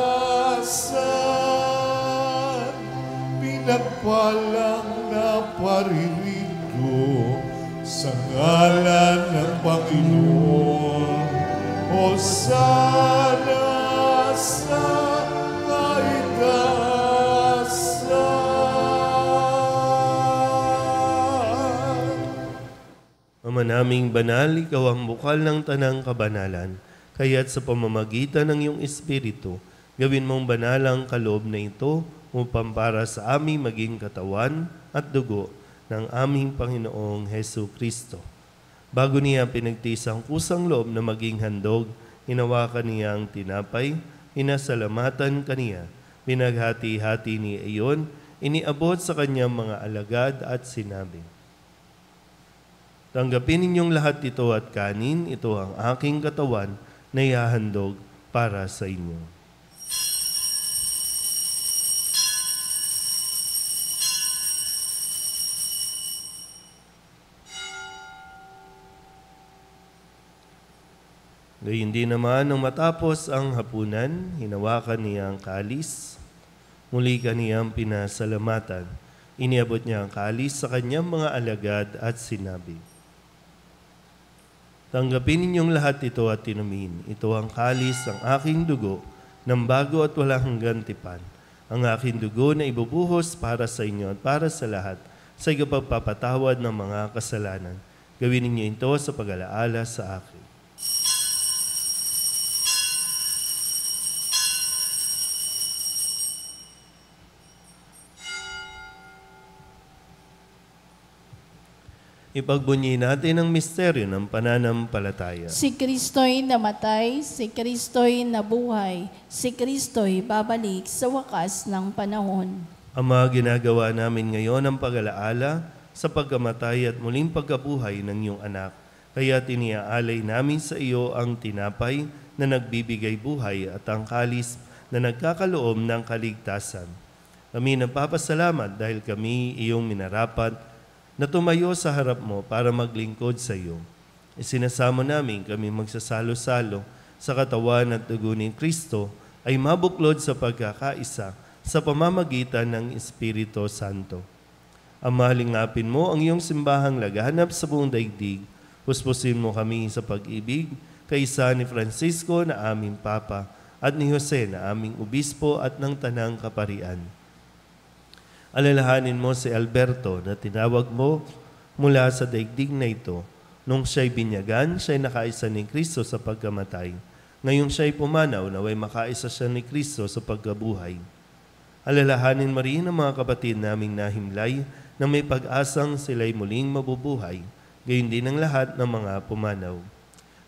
pinagpalang na paririto sa ngalan ng Panginoon. Hosana sa kaitaasan. Ama naming banal, ikaw ang bukal ng tanang kabanalan, kaya't sa pamamagitan ng iyong Espiritu, gawin mong banal ang kaloob na ito upang para sa aming maging katawan at dugo ng aming Panginoong Hesu Kristo. Bago niya pinagtiis ang kusang loob na maging handog, hinawakan niya ang tinapay, inasalamatan kaniya, pinaghati-hati niya iyon, iniabot sa kanyang mga alagad at sinabi, "Tanggapin ninyong lahat ito at kanin, ito ang aking katawan na ihahandog para sa inyo." Gayun din naman, nang matapos ang hapunan, hinawakan niya ang kalis, muli kaniyang pinasalamatan. Iniabot niya ang kalis sa kanyang mga alagad at sinabi, "Tanggapin ninyong lahat ito at inumin. Ito ang kalis ng aking dugo, ng bago at walang hanggang tipan. Ang aking dugo na ibubuhos para sa inyo at para sa lahat, sa ikapagpapatawad ng mga kasalanan. Gawin ninyo ito sa pag-alaala sa akin." Ipagbunyi natin ang misteryo ng pananampalataya. Si Kristo'y namatay, si Kristo'y nabuhay, si Kristo'y babalik sa wakas ng panahon. Ama, ginagawa namin ngayon ang pag-alaala sa pagkamatay at muling pagkabuhay ng iyong anak. Kaya tiniaalay namin sa iyo ang tinapay na nagbibigay buhay at ang kalis na nagkakaloob ng kaligtasan. Kami nagpapasalamat dahil kami iyong minarapat na tumayo sa harap mo para maglingkod sa iyo. Isinasamo namin kami magsasalo-salo sa katawan at dugo ni Kristo ay mabuklod sa pagkakaisa sa pamamagitan ng Espiritu Santo. Ama, lingapin mo ang iyong simbahang laganap sa buong daigdig. Puspusin mo kami sa pag-ibig, kaysa ni Francisco na aming Papa at ni Jose na aming Obispo at ng Tanang Kaparian. Alalahanin mo si Alberto na tinawag mo mula sa daigdig na ito. Nung siya'y binyagan, siya'y nakaisa ni Kristo sa pagkamatay. Ngayong siya'y pumanaw, naway makaisa siya ni Kristo sa pagkabuhay. Alalahanin mo rin ang mga kapatid naming nahimlay na may pag-asang sila'y muling mabubuhay, gayon din ang lahat ng mga pumanaw.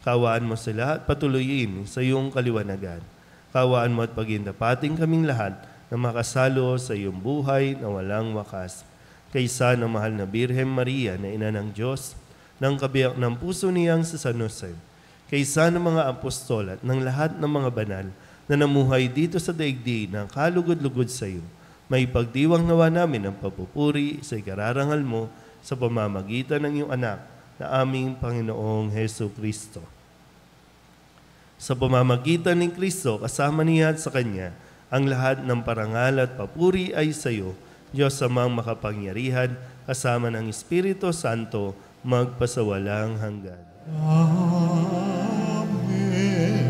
Kawaan mo sila at patuloyin sa iyong kaliwanagan. Kawaan mo at pagindapating kaming lahat na makasalo sa iyong buhay na walang wakas. Kaysa ng mahal na Birhen Maria na ina ng Diyos, ng kabiyak ng puso niyang sa San Jose, kaysa ng mga apostol at ng lahat ng mga banal na namuhay dito sa daigdig ng kalugod-lugod sa iyo, may pagdiwang nawa namin ang papupuri sa ikararangal mo sa pamamagitan ng iyong anak na aming Panginoong Hesu Kristo. Sa pamamagitan ng Kristo, kasama niya at sa Kanya, ang lahat ng parangal at papuri ay sa iyo, Diyos amang makapangyarihan, kasama ng Espiritu Santo, magpasawalang hanggan. Amen. Amen.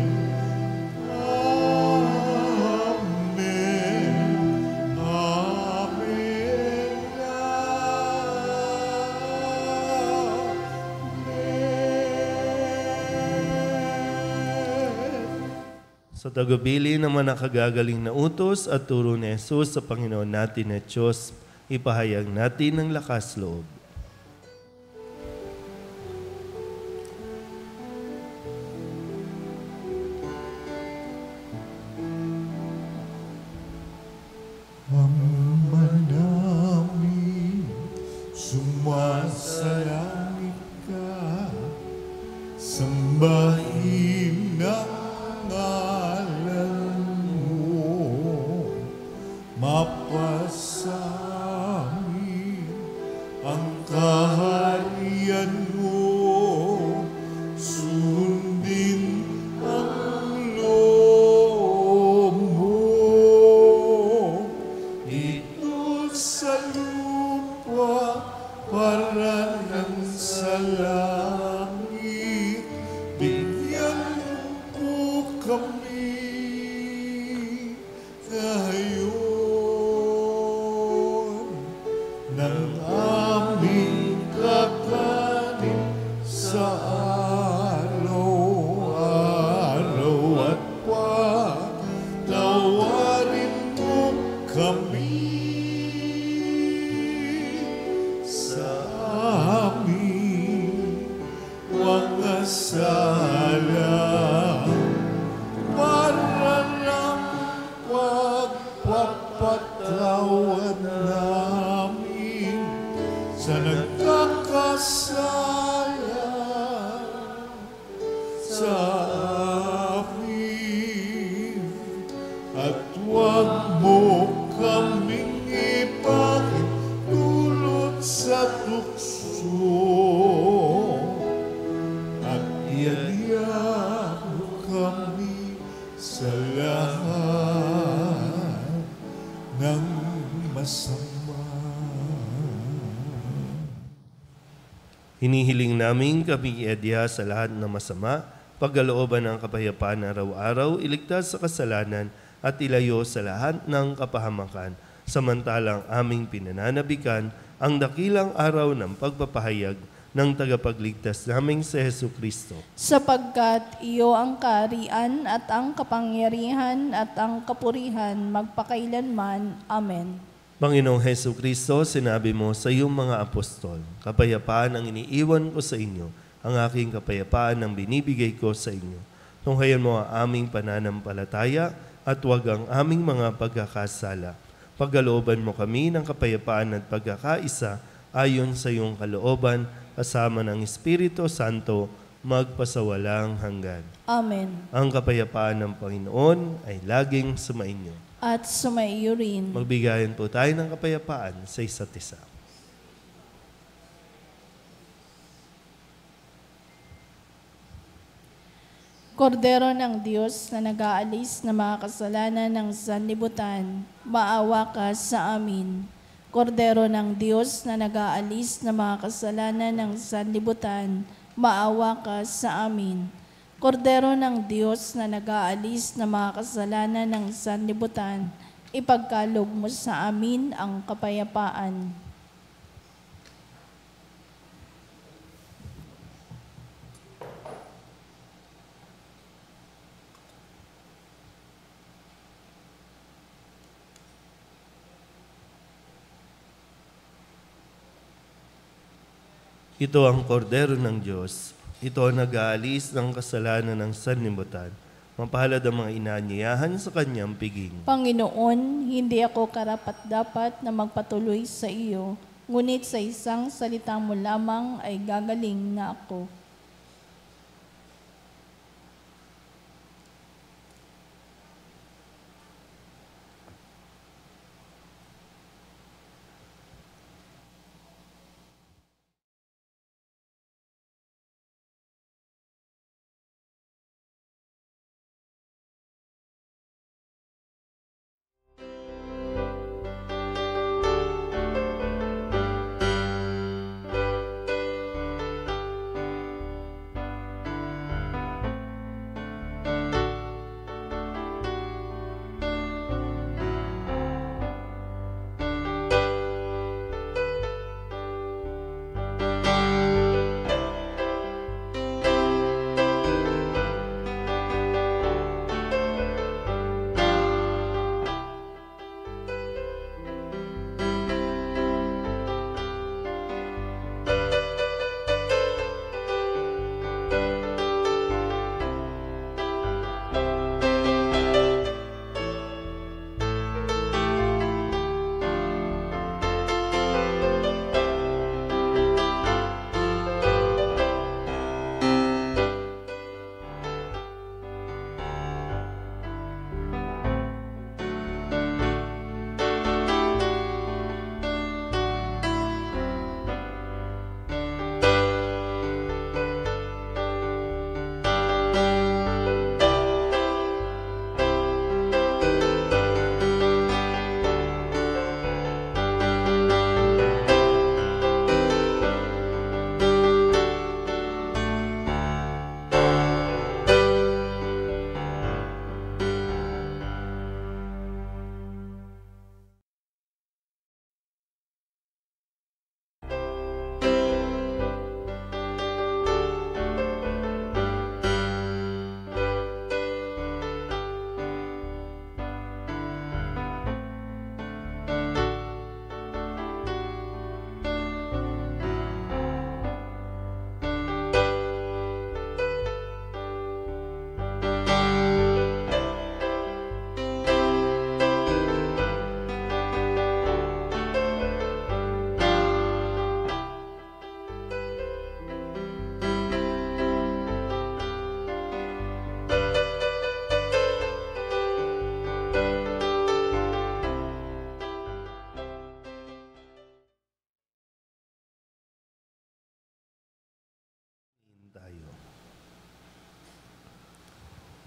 Sa tagubilin ng mga nakagagaling na utos at turo ni Jesus sa Panginoon natin at Diyos, ipahayag natin ng lakas loob. Ama namin, sumasalangit ka, Sambahin ang ngalan mo, mapasamin ang kaharian mo, sundin ang loob mo. Dito sa lupa para ng sa langit, bigyan mo kami ngayon ng aming kakanin sa araw-araw at patawarin mo kami sa aming mga sala, para ng pagpapatawad namin sa nagkakasala sa amin, at huwag mo kaming ipahintulot sa tukso, at iyan mo kami sa lahat ng masama. Hinihiling namin kami iadya sa lahat ng masama, pagkalooban ng kapayapaan araw-araw, iligtas sa kasalanan at ilayo sa lahat ng kapahamakan, samantalang aming pinananabikan ang dakilang araw ng pagpapahayag ng tagapagligtas naming si Jesucristo. Sapagkat iyo ang kaharian at ang kapangyarihan at ang kapurihan magpakailanman. Amen. Panginoong Jesucristo, sinabi mo sa iyong mga apostol, kapayapaan ang iniiwan ko sa inyo, ang aking kapayapaan ang binibigay ko sa inyo. Tunghayan mo ang aming pananampalataya at huwag ang aming mga pagkakasala. Pagkalooban mo kami ng kapayapaan at pagkakaisa ayon sa iyong kalooban, kasama ng Espiritu Santo, magpasawalang hanggan. Amen. Ang kapayapaan ng Panginoon ay laging sumainyo. At sumaiyo rin. Magbigayan po tayo ng kapayapaan sa isa't isa. Kordero ng Diyos na nag-aalis ng mga kasalanan ng sanlibutan, maawa ka sa amin. Kordero ng Diyos na nag-aalis ng mga kasalanan ng sanlibutan, maawa ka sa amin. Kordero ng Diyos na nag-aalis ng mga kasalanan ng sanlibutan, ipagkaloob mo sa amin ang kapayapaan. Ito ang kordero ng Diyos. Ito ang nag-aalis ng kasalanan ng sanlibutan. Mapalad ang mga inaanyayahan sa kanyang piging. Panginoon, hindi ako karapat-dapat na magpatuloy sa iyo, ngunit sa isang salita mo lamang ay gagaling na ako.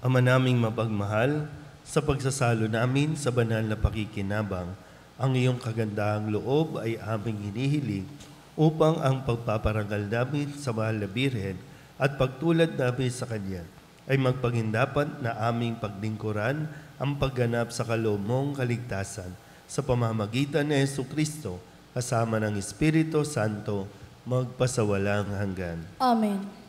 Ama naming mapagmahal, sa pagsasalo namin sa banal na pakikinabang, ang iyong kagandahang loob ay aming hinihiling upang ang pagpaparangal namin sa mahal na Birhen at pagtulad namin sa Kanya ay magpagindapat na aming paglingkuran ang pagganap sa kaloob mong kaligtasan sa pamamagitan ni Jesucristo kasama ng Espiritu Santo magpasawalang hanggan. Amen.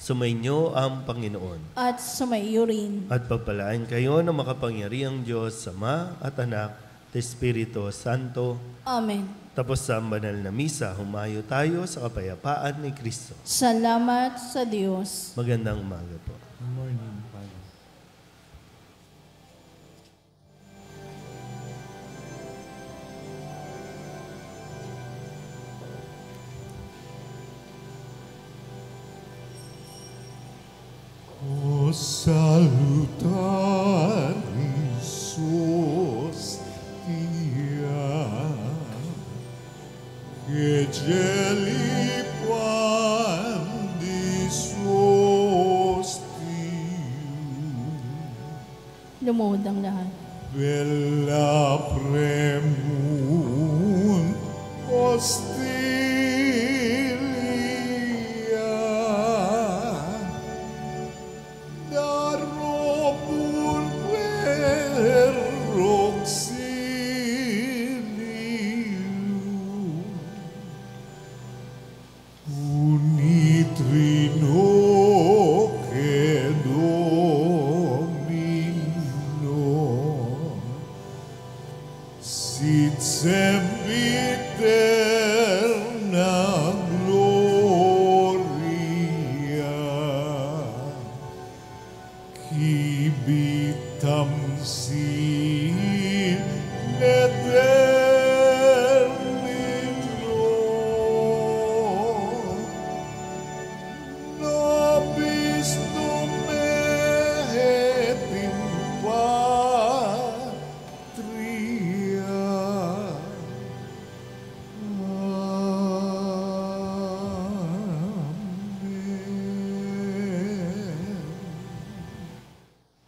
Sumainyo ang Panginoon. At sumaiyo rin. At pagpalain kayo ng makapangyarihang Diyos, Ama at Anak, at Espiritu Santo. Amen. Tapos sa banal na misa, humayo tayo sa kapayapaan ni Kristo. Salamat sa Diyos. Magandang umaga po. Good morning, Father. O salutaris Dia, che geli pandis Lumuhod ang lahat. bella premun hostilia, darobur per auxilium, unitrino che sit sempiterna gloria, civitam sin eternitro, nobis tume et in patria.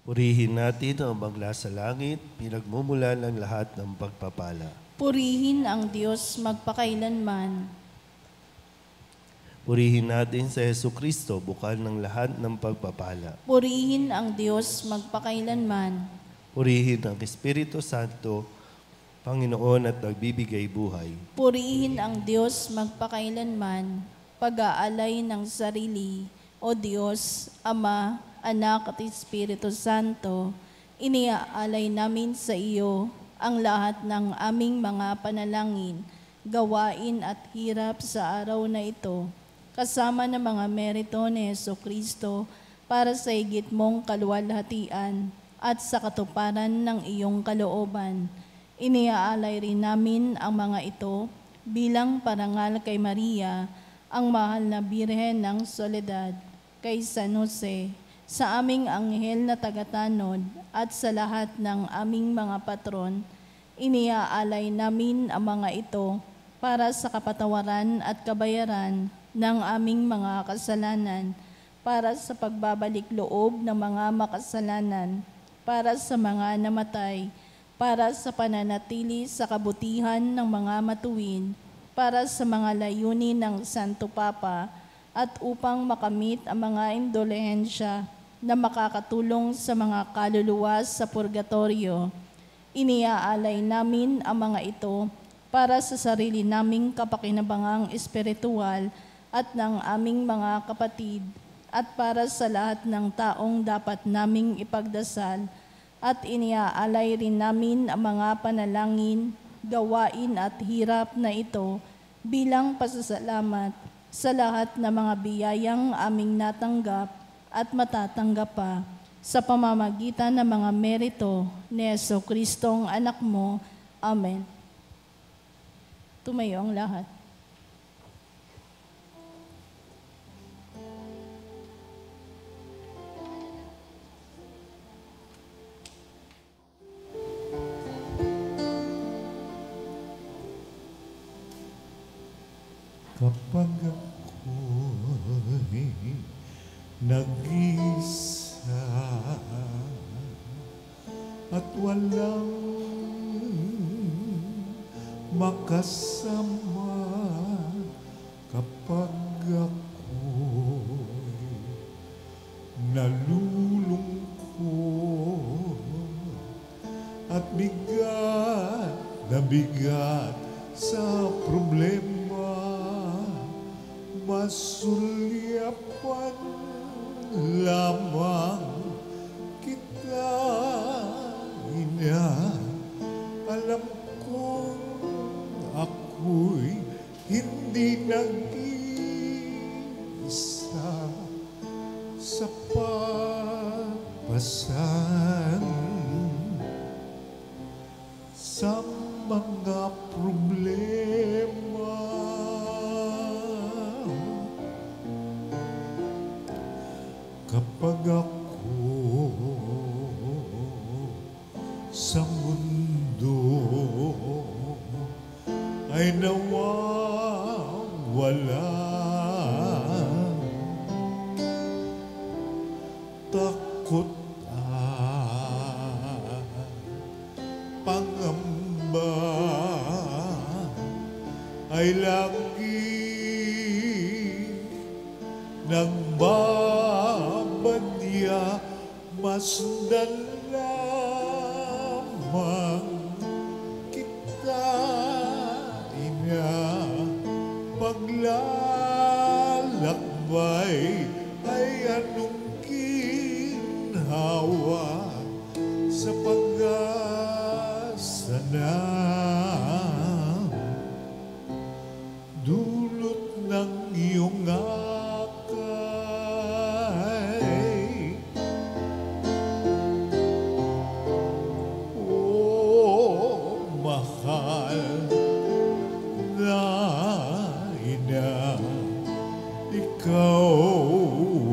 Purihin natin ang magla sa langit, pinagmumulan ang lahat ng pagpapala. Purihin ang Diyos magpakailanman. Purihin natin sa Jesucristo, bukal ng lahat ng pagpapala. Purihin ang Diyos magpakailanman. Purihin ang Espiritu Santo, Panginoon at nagbibigay buhay. Purihin ang Diyos magpakailanman. Pag-aalay ng sarili, O Diyos, Ama, Anak at Espiritu Santo, iniaalay namin sa iyo ang lahat ng aming mga panalangin, gawain at hirap sa araw na ito, kasama ng mga merito ni Jesucristo para sa higit mong kaluwalhatian at sa katuparan ng iyong kalooban. Iniaalay rin namin ang mga ito bilang parangal kay Maria, ang mahal na Birhen ng Soledad, kay San Jose, sa aming anghel na tagatanod at sa lahat ng aming mga patron. Iniaalay namin ang mga ito para sa kapatawaran at kabayaran ng aming mga kasalanan, para sa pagbabalik loob ng mga makasalanan, para sa mga namatay, para sa pananatili sa kabutihan ng mga matuwid, para sa mga layunin ng Santo Papa, at upang makamit ang mga indulhensya na makakatulong sa mga kaluluwa sa purgatorio. Iniaalay namin ang mga ito para sa sarili naming kapakinabangang espiritual at ng aming mga kapatid, at para sa lahat ng taong dapat naming ipagdasal, at iniaalay rin namin ang mga panalangin, gawain at hirap na ito bilang pasasalamat sa lahat ng mga biyayang aming natanggap at matatanggap pa sa pamamagitan ng mga merito ni Jesucristong anak mo. Amen. Tumayo ang lahat. Kapag ako'y nagis mag-isa at walang makasama kapag ako'y nalulungkot at bigat na bigat sa problema, masulyapan lamang kita, Ina. Alam kong ako'y hindi nag-iisa sa pagpasan sa mga problema. Kapag ako sa mundo ay nawawala, takot at pangamba ay lagi nagbabadya, masdan lamang kita, Ina. Paglalakbay ay anong ginhawa sa pag-asa na dulot ng iyong akay. Oh, mahal na Ina, ikaw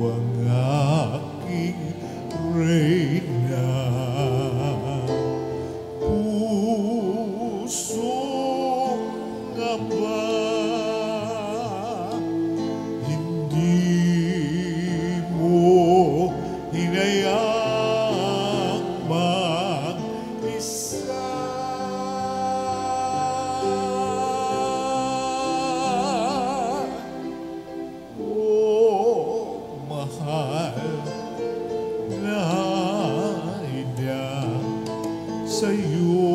ang aking reyna. Pusong aba, hindi mo hinayang mag-isa. Oh, mahal na Ina, sa'yo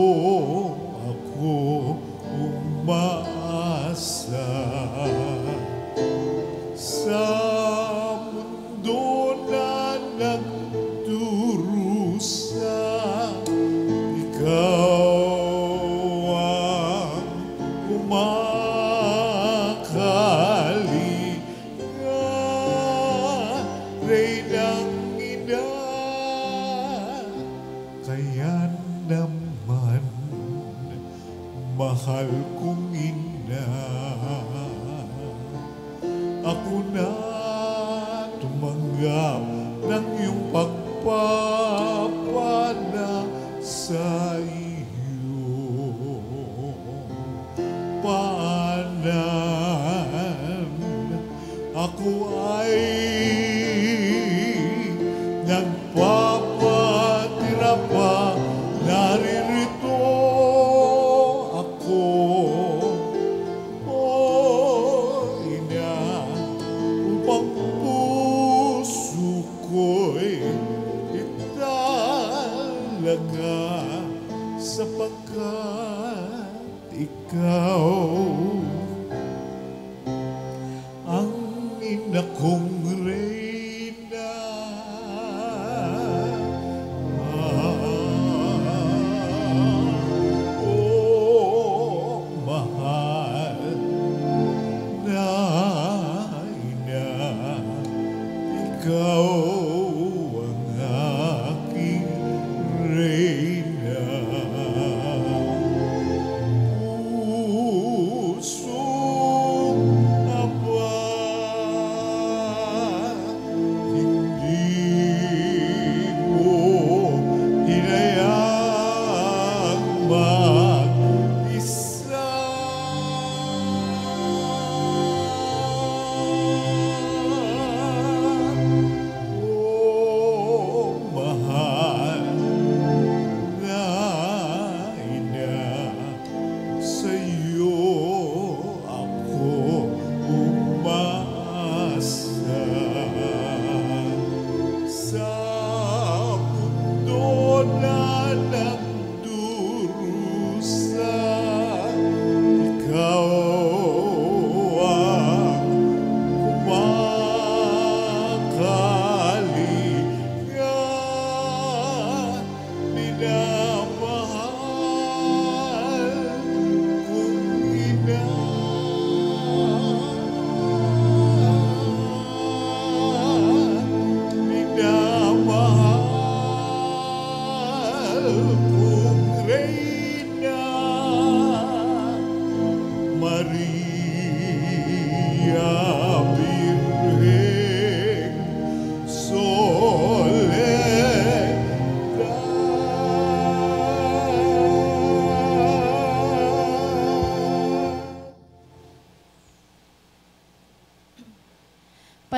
ako umaasa. Sa mundo na nagdurusa, ikaw ang kumakalinga, Reynang Ina. Kaya naman, mahal kong Ina, ako na tumanggap ng iyong pagpapala sa iyo. Paanan ako ay nagpapatira pa, naririto ako, oh Ina, upang puso ko'y italaga, sapagkat ikaw ang ina kong reyna. Oh, mahal na Ina, ikaw ang aking reyna.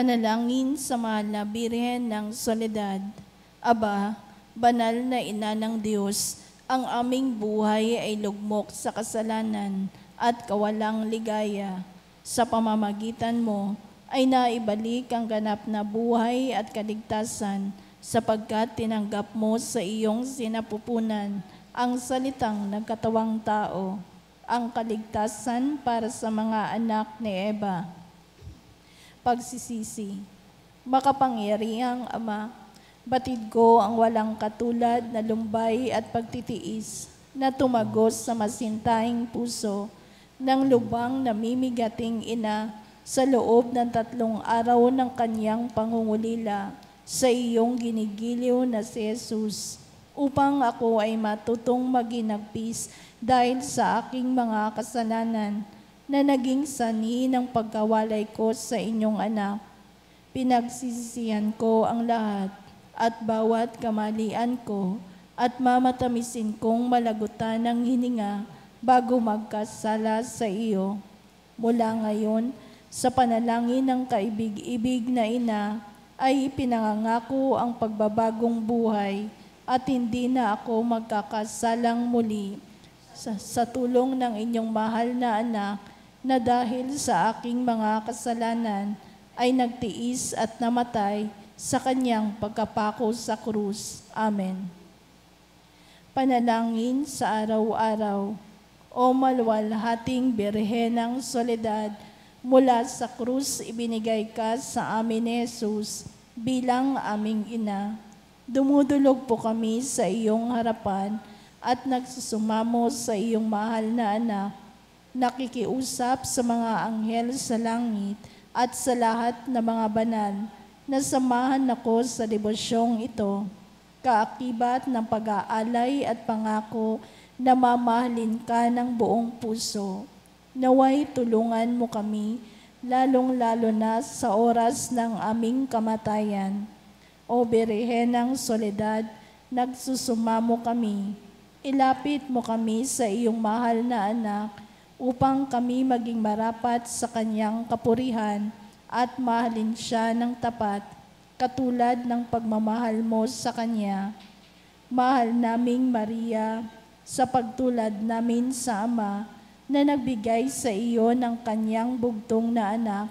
Panalangin sa mahal na Birhen ng Soledad. Aba, banal na ina ng Diyos, ang aming buhay ay lugmok sa kasalanan at kawalang ligaya. Sa pamamagitan mo ay naibalik ang ganap na buhay at kaligtasan sapagkat tinanggap mo sa iyong sinapupunan ang salitang nagkatawang tao, ang kaligtasan para sa mga anak ni Eva. Pagsisisi. Makapangyarihang Ama, batid ko ang walang katulad na lumbay at pagtitiis na tumagos sa masintahing puso ng lubang namimigating ina sa loob ng 3 araw ng kanyang pangungulila sa iyong ginigiliw na si Jesus, upang ako ay matutong maginagpis dahil sa aking mga kasalanan na naging sanhi ng pagkawalay ko sa inyong anak. Pinagsisisihan ko ang lahat at bawat kamalian ko at mamatamisin kong malagutan ng hininga bago magkasala sa iyo. Mula ngayon, sa panalangin ng kaibig-ibig na ina, ay ipinangangako ang pagbabagong buhay at hindi na ako magkakasalang muli sa tulong ng inyong mahal na anak na dahil sa aking mga kasalanan ay nagtiis at namatay sa kanyang pagkapako sa krus. Amen. Panalangin sa araw-araw. O maluwalhating Birhen ng Soledad, mula sa krus ibinigay ka sa amin ni Jesus bilang aming ina. Dumudulog po kami sa iyong harapan at nagsusumamo sa iyong mahal na anak, nakikiusap sa mga anghel sa langit at sa lahat ng mga banal na samahan ako sa debosyong ito, kaakibat ng pag-aalay at pangako na mamahalin ka ng buong puso. Naway tulungan mo kami, lalong-lalo na sa oras ng aming kamatayan. O Birhen ng Soledad, nagsusumamo kami. Ilapit mo kami sa iyong mahal na anak upang kami maging marapat sa kanyang kapurihan at mahalin siya ng tapat, katulad ng pagmamahal mo sa kanya. Mahal naming Maria, sa pagtulad namin sa Ama, na nagbigay sa iyo ng kanyang bugtong na anak,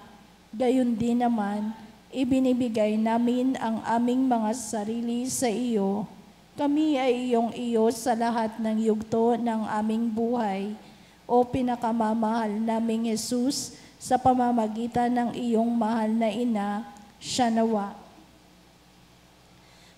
gayon din naman, ibinibigay namin ang aming mga sarili sa iyo. Kami ay iyo sa lahat ng yugto ng aming buhay. O pinakamamahal naming Jesus, sa pamamagitan ng iyong mahal na ina, siya nawa.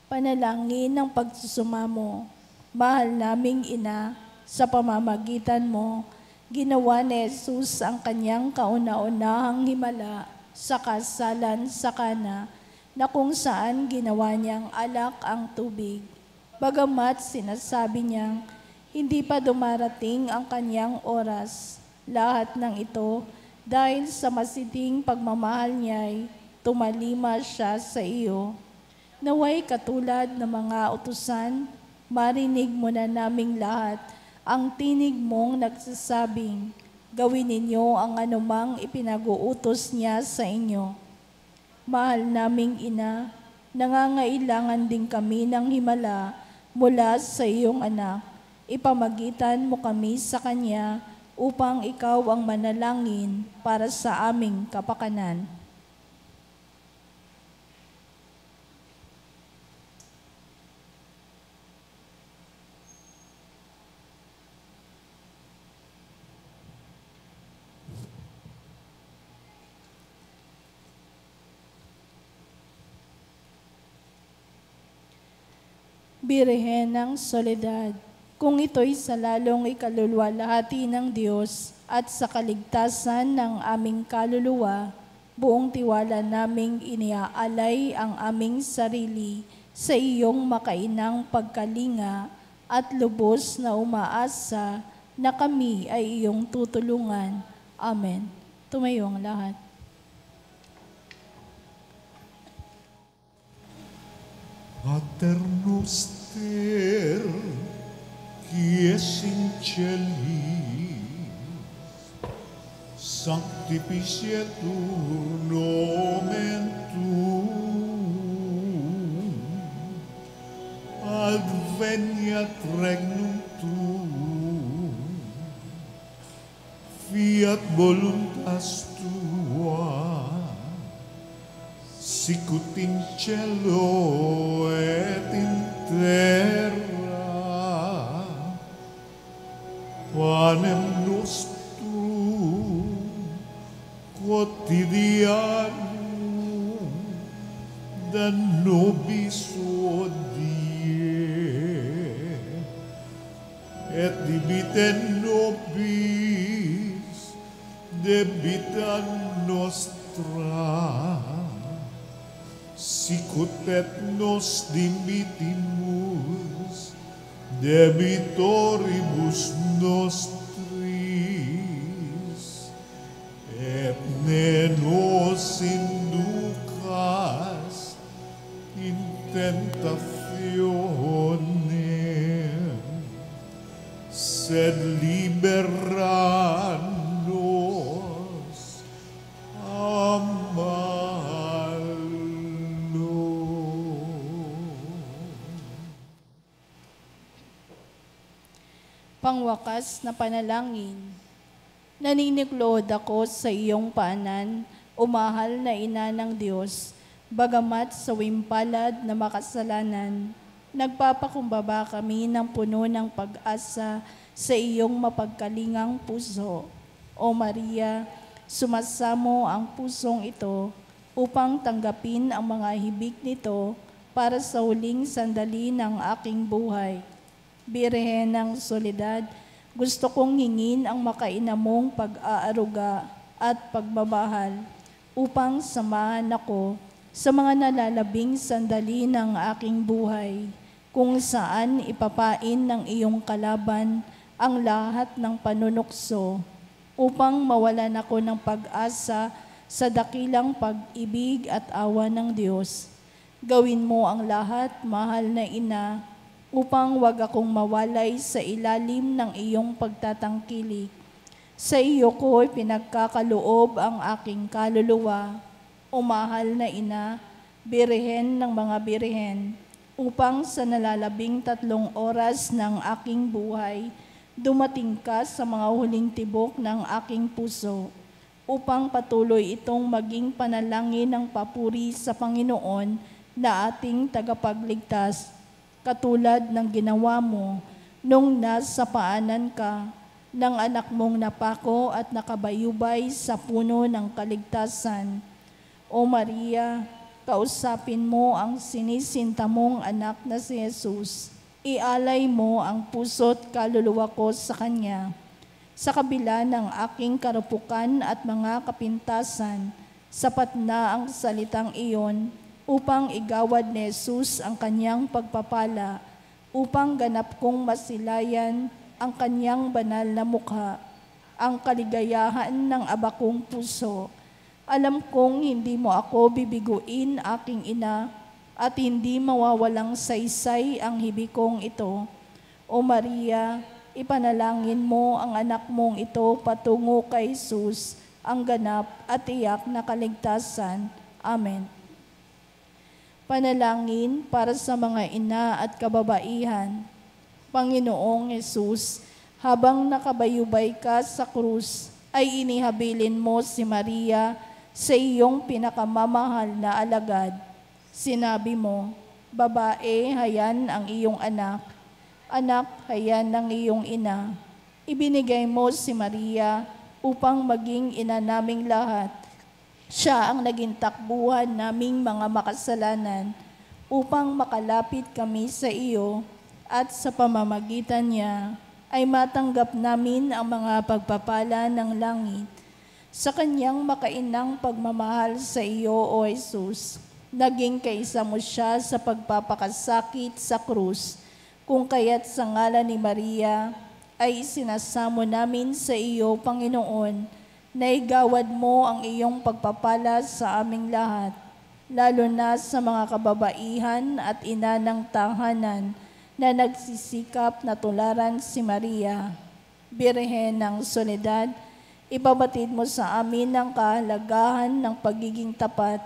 Panalangin ng pagsusumamo. Mahal naming ina, sa pamamagitan mo, ginawa ni Jesus ang kanyang kauna-unahang himala sa kasalan sa Kana, na kung saan ginawa niyang alak ang tubig. Bagamat sinasabi niyang hindi pa dumarating ang kanyang oras, lahat ng ito dahil sa masiting pagmamahal niya'y tumalima siya sa iyo. Naway katulad ng mga utusan, marinig mo na naming lahat ang tinig mong nagsasabing, gawin ninyo ang anumang ipinag-uutos niya sa inyo. Mahal naming ina, nangangailangan din kami ng himala mula sa iyong anak. Ipamagitan mo kami sa kanya upang ikaw ang manalangin para sa aming kapakanan. Birhen ng Soledad, kung ito'y sa lalong ikaluluwalhati ng Diyos at sa kaligtasan ng aming kaluluwa, buong tiwala naming iniaalay ang aming sarili sa iyong makainang pagkalinga at lubos na umaasa na kami ay iyong tutulungan. Amen. Tumayo ang lahat. Pater noster, qui es in celis, Sanctificetur nomen tuum, adveniat regnum tuum, fiat voluntas tua, sicut in cielo et in terra. Panem nostrum quotidianum da nobis hodie, et dimitte nobis debita nostra, sicut et nos dimittimus debitoribus nostris, et ne nos inducas in tentationem, sed libera nos a malo. Pangwakas na panalangin. Naniniklod ako sa iyong paanan, o mahal na ina ng Diyos, bagamat sa wimpalad na makasalanan, nagpapakumbaba kami ng puno ng pag-asa sa iyong mapagkalingang puso. O Maria, sumasamo ang pusong ito upang tanggapin ang mga hibik nito para sa huling sandali ng aking buhay. Birhen ng Soledad, gusto kong hingin ang makainamong pag-aaruga at pagmamahal upang samahan ako sa mga nalalabing sandali ng aking buhay, kung saan ipapain ng iyong kalaban ang lahat ng panunukso, upang mawalan ako ng pag-asa sa dakilang pag-ibig at awa ng Diyos. Gawin mo ang lahat, mahal na ina, upang wag akong mawalay sa ilalim ng iyong pagtatangkilik. Sa iyo ko pinagkakaloob ang aking kaluluwa, o mahal na ina, birhen ng mga birhen, upang sa nalalabing 3 oras ng aking buhay, dumating ka sa mga huling tibok ng aking puso, upang patuloy itong maging panalangin ng papuri sa Panginoon na ating tagapagligtas, katulad ng ginawa mo nung nasa paanan ka ng anak mong napako at nakabayubay sa puno ng kaligtasan. O Maria, kausapin mo ang sinisinta mong anak na si Jesus. Ialay mo ang puso't kaluluwa ko sa Kanya. Sa kabila ng aking karupukan at mga kapintasan, sapat na ang salitang iyon upang igawad ni Jesus ang Kanyang pagpapala, upang ganap kong masilayan ang Kanyang banal na mukha, ang kaligayahan ng abakong puso. Alam kong hindi mo ako bibiguin, aking ina, at hindi mawawalang saysay ang hibikong ito. O Maria, ipanalangin mo ang anak mong ito patungo kay Jesus, ang ganap at tiyak na kaligtasan. Amen. Panalangin para sa mga ina at kababaihan. Panginoong Hesus, habang nakabayubay ka sa krus, ay inihabilin mo si Maria sa iyong pinakamamahal na alagad. Sinabi mo, babae, hayan ang iyong anak. Anak, hayan ng iyong ina. Ibinigay mo si Maria upang maging ina naming lahat. Siya ang naging takbuhan naming mga makasalanan upang makalapit kami sa iyo, at sa pamamagitan niya ay matanggap namin ang mga pagpapala ng langit. Sa kanyang makainang pagmamahal sa iyo, O Jesus, naging kaisa mo siya sa pagpapakasakit sa krus, kung kaya't sa ngalan ni Maria ay sinasamo namin sa iyo, Panginoon, na igawad mo ang iyong pagpapala sa aming lahat, lalo na sa mga kababaihan at ina ng tahanan na nagsisikap na tularan si Maria. Birhen ng Soledad, Ibabatid mo sa amin ang kahalagahan ng pagiging tapat,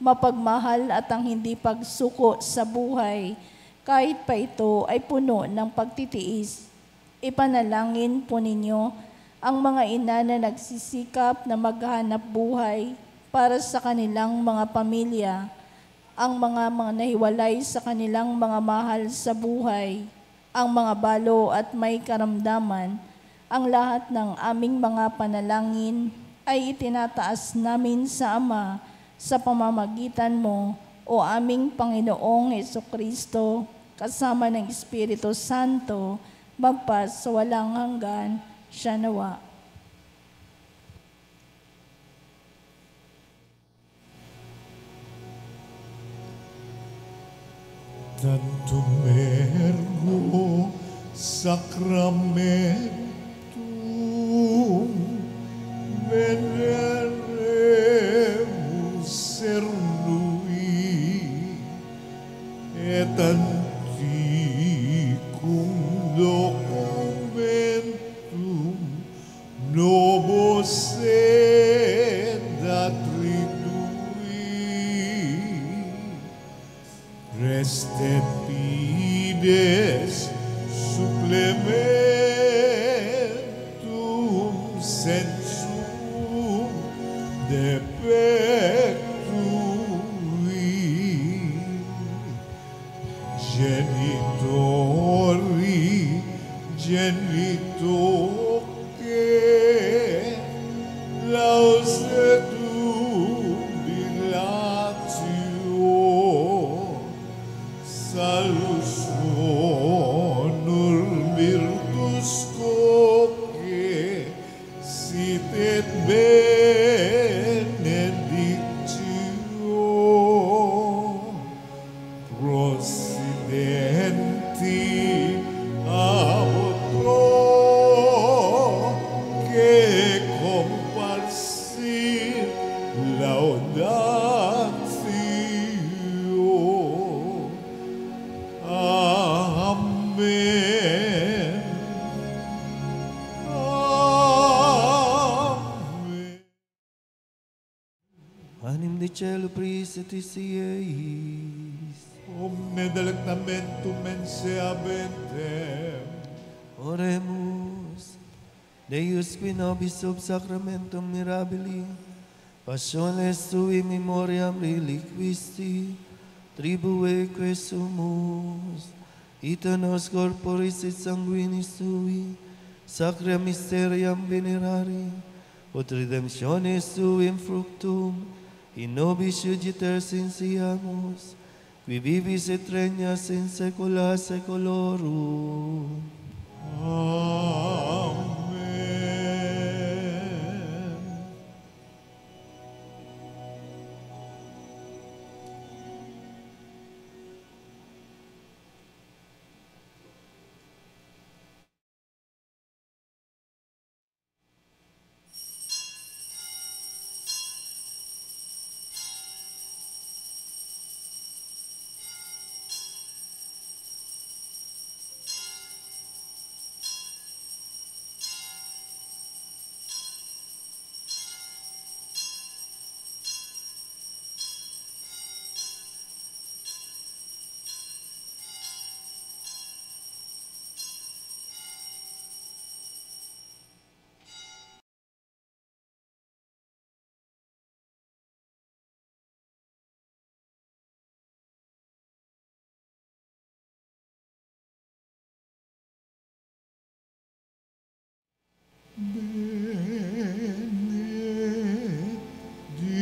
mapagmahal at ang hindi pagsuko sa buhay, kahit pa ito ay puno ng pagtitiis. Ipanalangin po ninyo ang mga ina na nagsisikap na maghanap buhay para sa kanilang mga pamilya, ang mga nahiwalay sa kanilang mga mahal sa buhay, ang mga balo at may karamdaman. Ang lahat ng aming mga panalangin ay itinataas namin sa Ama sa pamamagitan mo, o aming Panginoong Jesucristo, kasama ng Espiritu Santo, magpas sa walang hanggan. Siya nawa. Tantum ergo sacramentum veneremus cernui et antiquum documentum novos et atritui restet fides supplementum sensum defectui genitori genitoque lausetum dilatio salus honor virtus coque sit et benedictio prosidenti abotro che comparsit laudatio. Amen. Amen. Anim de cielo prisetis eis. Omne delectamentum mense abentem. Oremus. Deus qui nobis sub sacramentum mirabili, passiones tui memoriam reliquisti, tribueque sumus, ita nos corporis et sanguinis tui, sacra mysteriam venerari, ut redemptionis tuim fructum, in nobis iugiter sensiamus, qui vivis et regnas in saecula saeculorum. Amen.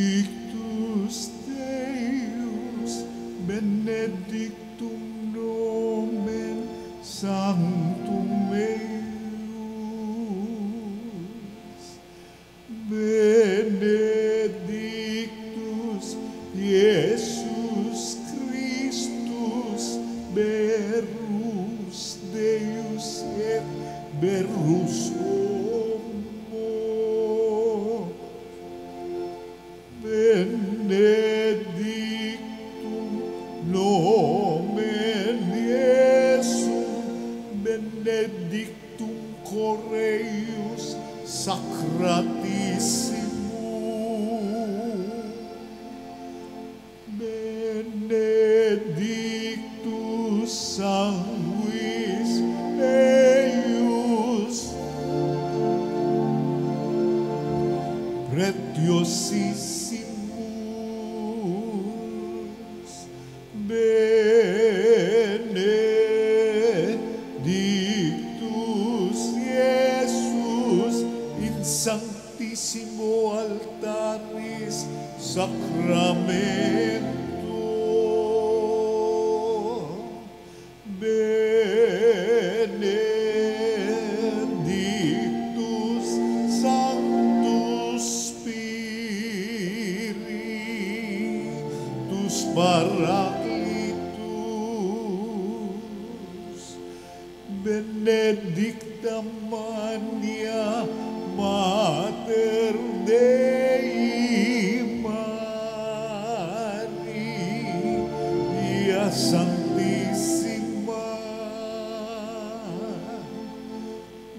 Benedictus Deus, benedictum nomen sanctum eius, benedictus Iesus Christus, berus Deus et berus homo, benedictum nomen Iesum, benedictum Coreus sacrati sanguis eius, preciosissimus, benedictus Iesus in sanctissimo altaris sacramento, benedictus sanctus spiritus paraclitus, benedicta Maria Mater Dei Maria Sanctissima,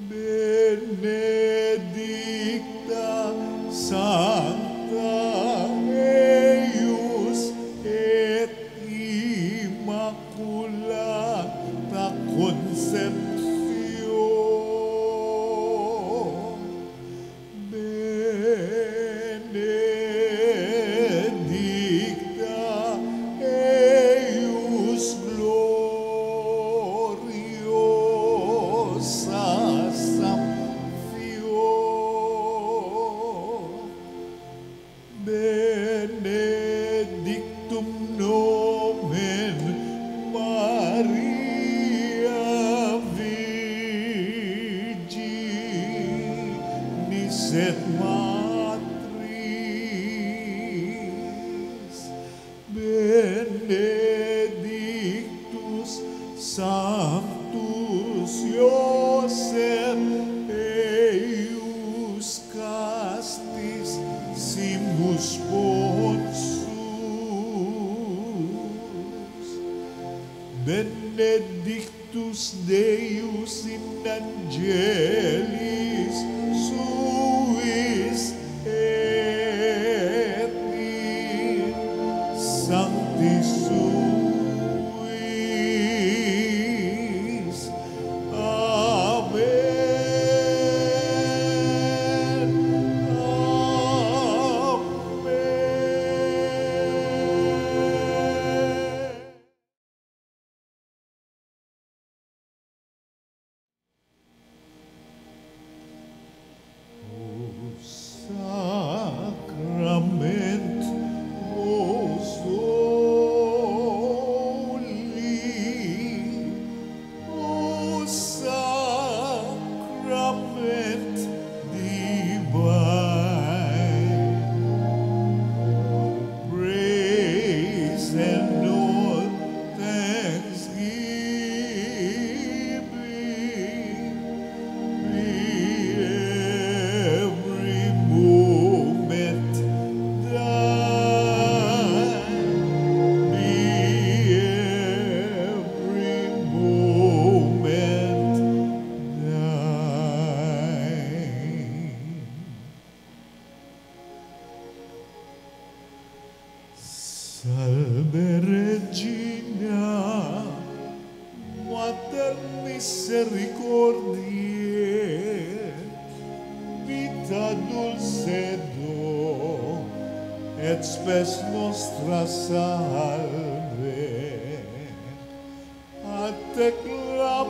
benedicta Sancta eius et Immaculata Conception, benedicta eius gloriosa Sanctio, benedictum nomen Maria Virginis et Matris, benedictus Sanctus Iosef eius castis simus Ponsus, benedictus Deus in angelis suis et in sanctis suis. Amen. Amen. Sacrament most holy, O sacrament divine, praise and all thanksgiving be every moment thine, be every moment thine. Salve Regina, Mater misericordiae, vita dulcedo, et spes nostra salve. A te clamamus,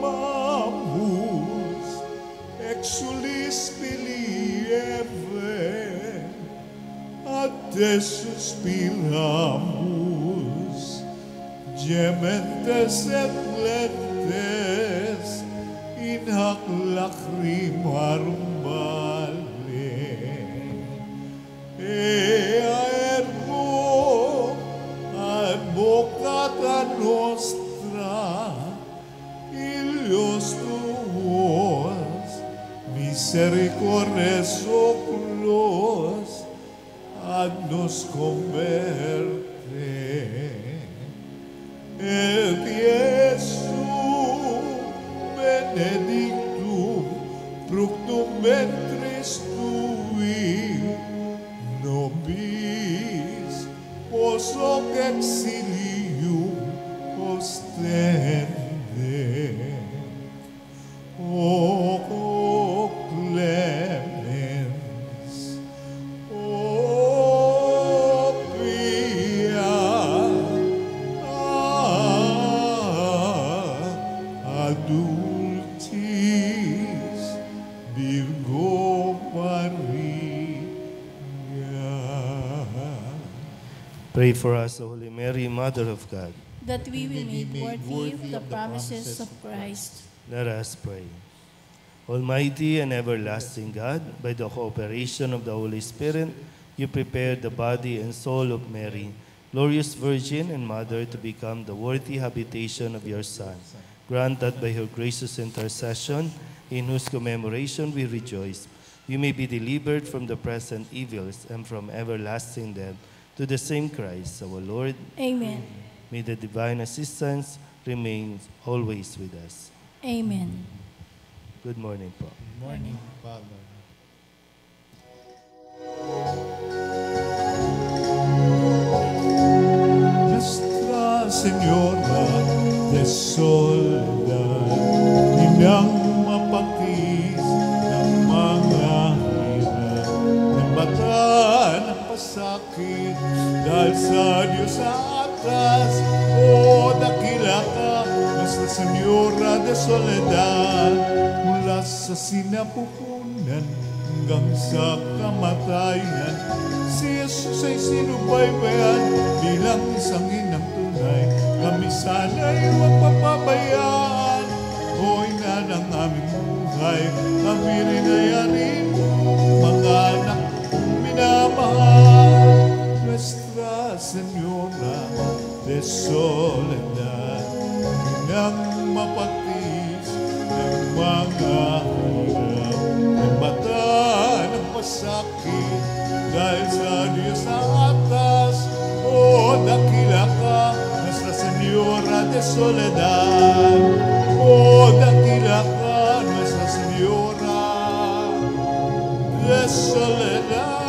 exulis pilieve, a te suspiramus, gementes et plentes, in hac lacrimarum vale. Ea ergo advocata nostra, illos tuos, misericordes oculos, ad nos converte. Et Iesu benedictum fructum ventris tui, nobis post hoc exilium poste O clemens, O pia, adultis Virgo Maria. Pray for us, O Holy Mary, Mother of God. that we will be made worthy of the promises of Christ. Let us pray. Almighty and everlasting God, by the cooperation of the Holy Spirit, you prepared the body and soul of Mary, glorious Virgin and Mother, to become the worthy habitation of your Son. Grant that by her gracious intercession, in whose commemoration we rejoice, you may be delivered from the present evils and from everlasting death, to the same Christ, our Lord. Amen. May the divine assistance remain always with us. Amen. Good morning po. Morning, Father. Nuestra Señora de Soledad, inang mapakis ng mga hirap, ng bata ng pasakit, dahil sa Diyos sa atas, o dakila ka, Nuestra Señora de Soledad, mula sa sinapupunan hanggang sa kamatayan, si Jesus ay sinubaybayan bilang isang inang tunay. Kami sana'y huwag papabayaan, o ina ng aming buhay. Kami rin ay arin mo, mga anak kong minamahal. Nuestra Señora de Soledad, nang mapatis ng mga hirap, ng mata ng pasakit, dahil sa Diyos sa atas, o dakila ka, Nuestra Señora de Soledad, o dakila ka, Nuestra Señora de Soledad.